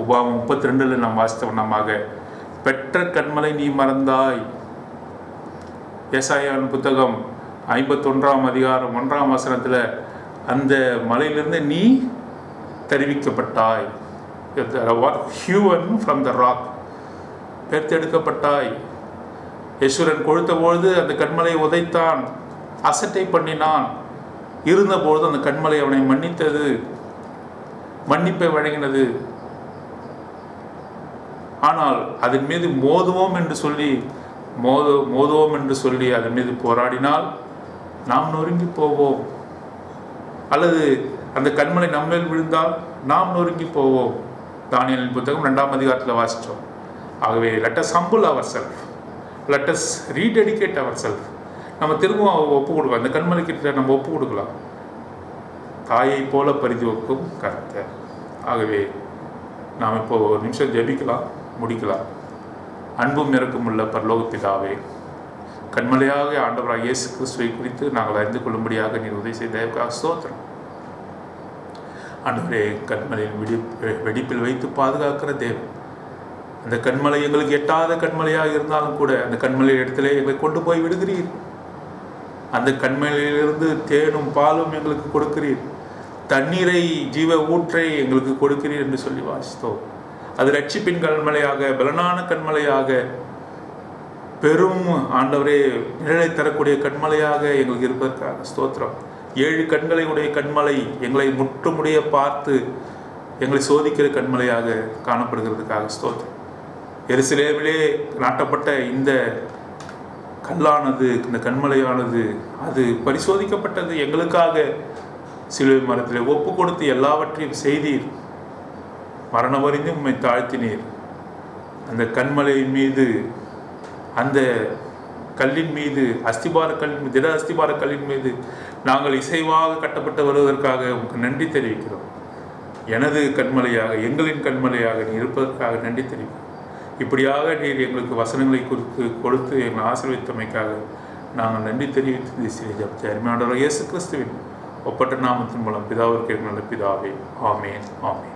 உபாகம் 32 நாம் வாசித்த வண்ணமாக பெற்ற கண்மலை நீ மறந்தாய். ஏசாயாவின் புத்தகம் 51ஆம் அதிகாரம் 1ஆம் வசனத்தில் அந்த மலையிலிருந்து நீ தெரிவிக்கப்பட்டாய். ஹியூவன் ஃப்ரம் த ராக், பெருத்தெடுக்கப்பட்டாய். யசுரன் கொழுத்தபொழுது அந்த கண்மலையை உதைத்தான், அசட்டை பண்ணினான். இருந்தபொழுது அந்த கண்மலை அவனை மன்னித்தது, மன்னிப்பை வழங்கினது. ஆனால் அதன் மீது மோதுவோம் என்று சொல்லி அதன் மீது போராடினால் நாம் நொறுங்கி போவோம், அல்லது அந்த கண்மலை நம்மேல் விழுந்தால் நாம் நொறுங்கி போவோம். தானியேலின் புத்தகம் 2ஆம் அதிகாரத்தில் வாசித்தோம். ஆகவே let us humble ourselves, let us rededicate ourselves. நம்ம திரும்பவும் ஒப்பு கொடுக்கலாம், அந்த கண்மலை கிட்ட நம்ம ஒப்பு கொடுக்கலாம். தாயை போல பரிதி வைக்கும் கர்த்தர். ஆகவே நாம் இப்போ ஒரு நிமிஷம் ஜெபிக்கலாம், முடிக்கலாம். அன்பும் இறக்கமுள்ள பரலோக பிதாவே, கண்மலையாக ஆண்டவராக இயேசு கிறிஸ்துவை குறித்து நாங்கள் அறிந்து கொள்ளும்படியாக நீர் உதவி செய்த ஸ்தோத்திரம். ஆண்டவரே, கண்மலையின் வெடிப்பில் வைத்து பாதுகாக்கிற தேவன், அந்த கண்மலை எங்களுக்கு எட்டாத கண்மலையாக இருந்தாலும் கூட அந்த கண்மலை இடத்துல எங்களை கொண்டு போய் விடுகிறீர். அந்த கண்மலையிலிருந்து தேனும் பாலும் எங்களுக்கு கொடுக்கிறீர், தண்ணீரை ஜீவ ஊற்றை எங்களுக்கு கொடுக்கிறீர் என்று சொல்லி வாசித்தோம். அது ரட்சிப்பின் கண்மலையாக, பலனான கண்மலையாக, பெரும் ஆண்டவரே நிழலை தரக்கூடிய கண்மலையாக எங்களுக்கு இருப்பதற்காக ஸ்தோத்திரம். 7 கண்களை உடைய கண்மலை எங்களை முற்றுமுடிய பார்த்து எங்களை சோதிக்கிற கண்மலையாக காணப்படுகிறதுக்காக ஸ்தோத்திரம். எருசலேமிலே நாட்டப்பட்ட இந்த கல்லானது, இந்த கண்மலையானது, அது பரிசோதிக்கப்பட்டது. எங்களுக்காக சிலுவை மரத்தில் ஒப்பு கொடுத்து எல்லாவற்றையும் செய்தீர். மரணம் வரைந்து உம்மை தாழ்த்தினீர். அந்த கண்மலையின் மீது, அந்த கல்லின் மீது, திட அஸ்திபார கல்லின் மீது நாங்கள் இசைவாக கட்டப்பட்டு வருவதற்காக உங்களுக்கு நன்றி தெரிவிக்கிறோம். எனது கண்மலையாக, எங்களின் கண்மலையாக நீ இருப்பதற்காக நன்றி தெரிவிக்கிறோம். இப்படியாக நீர் எங்களுக்கு வசனங்களை கொடுத்து எங்களை ஆசீர்வதித்தமைக்காக நாங்கள் நன்றி தெரிவித்து அருமையானவர் இயேசு கிறிஸ்துவின் ஒப்பற்ற நாமத்தின் மூலம் பிதாவிற்கு நல்ல பிதாவே, ஆமேன், ஆமேன்.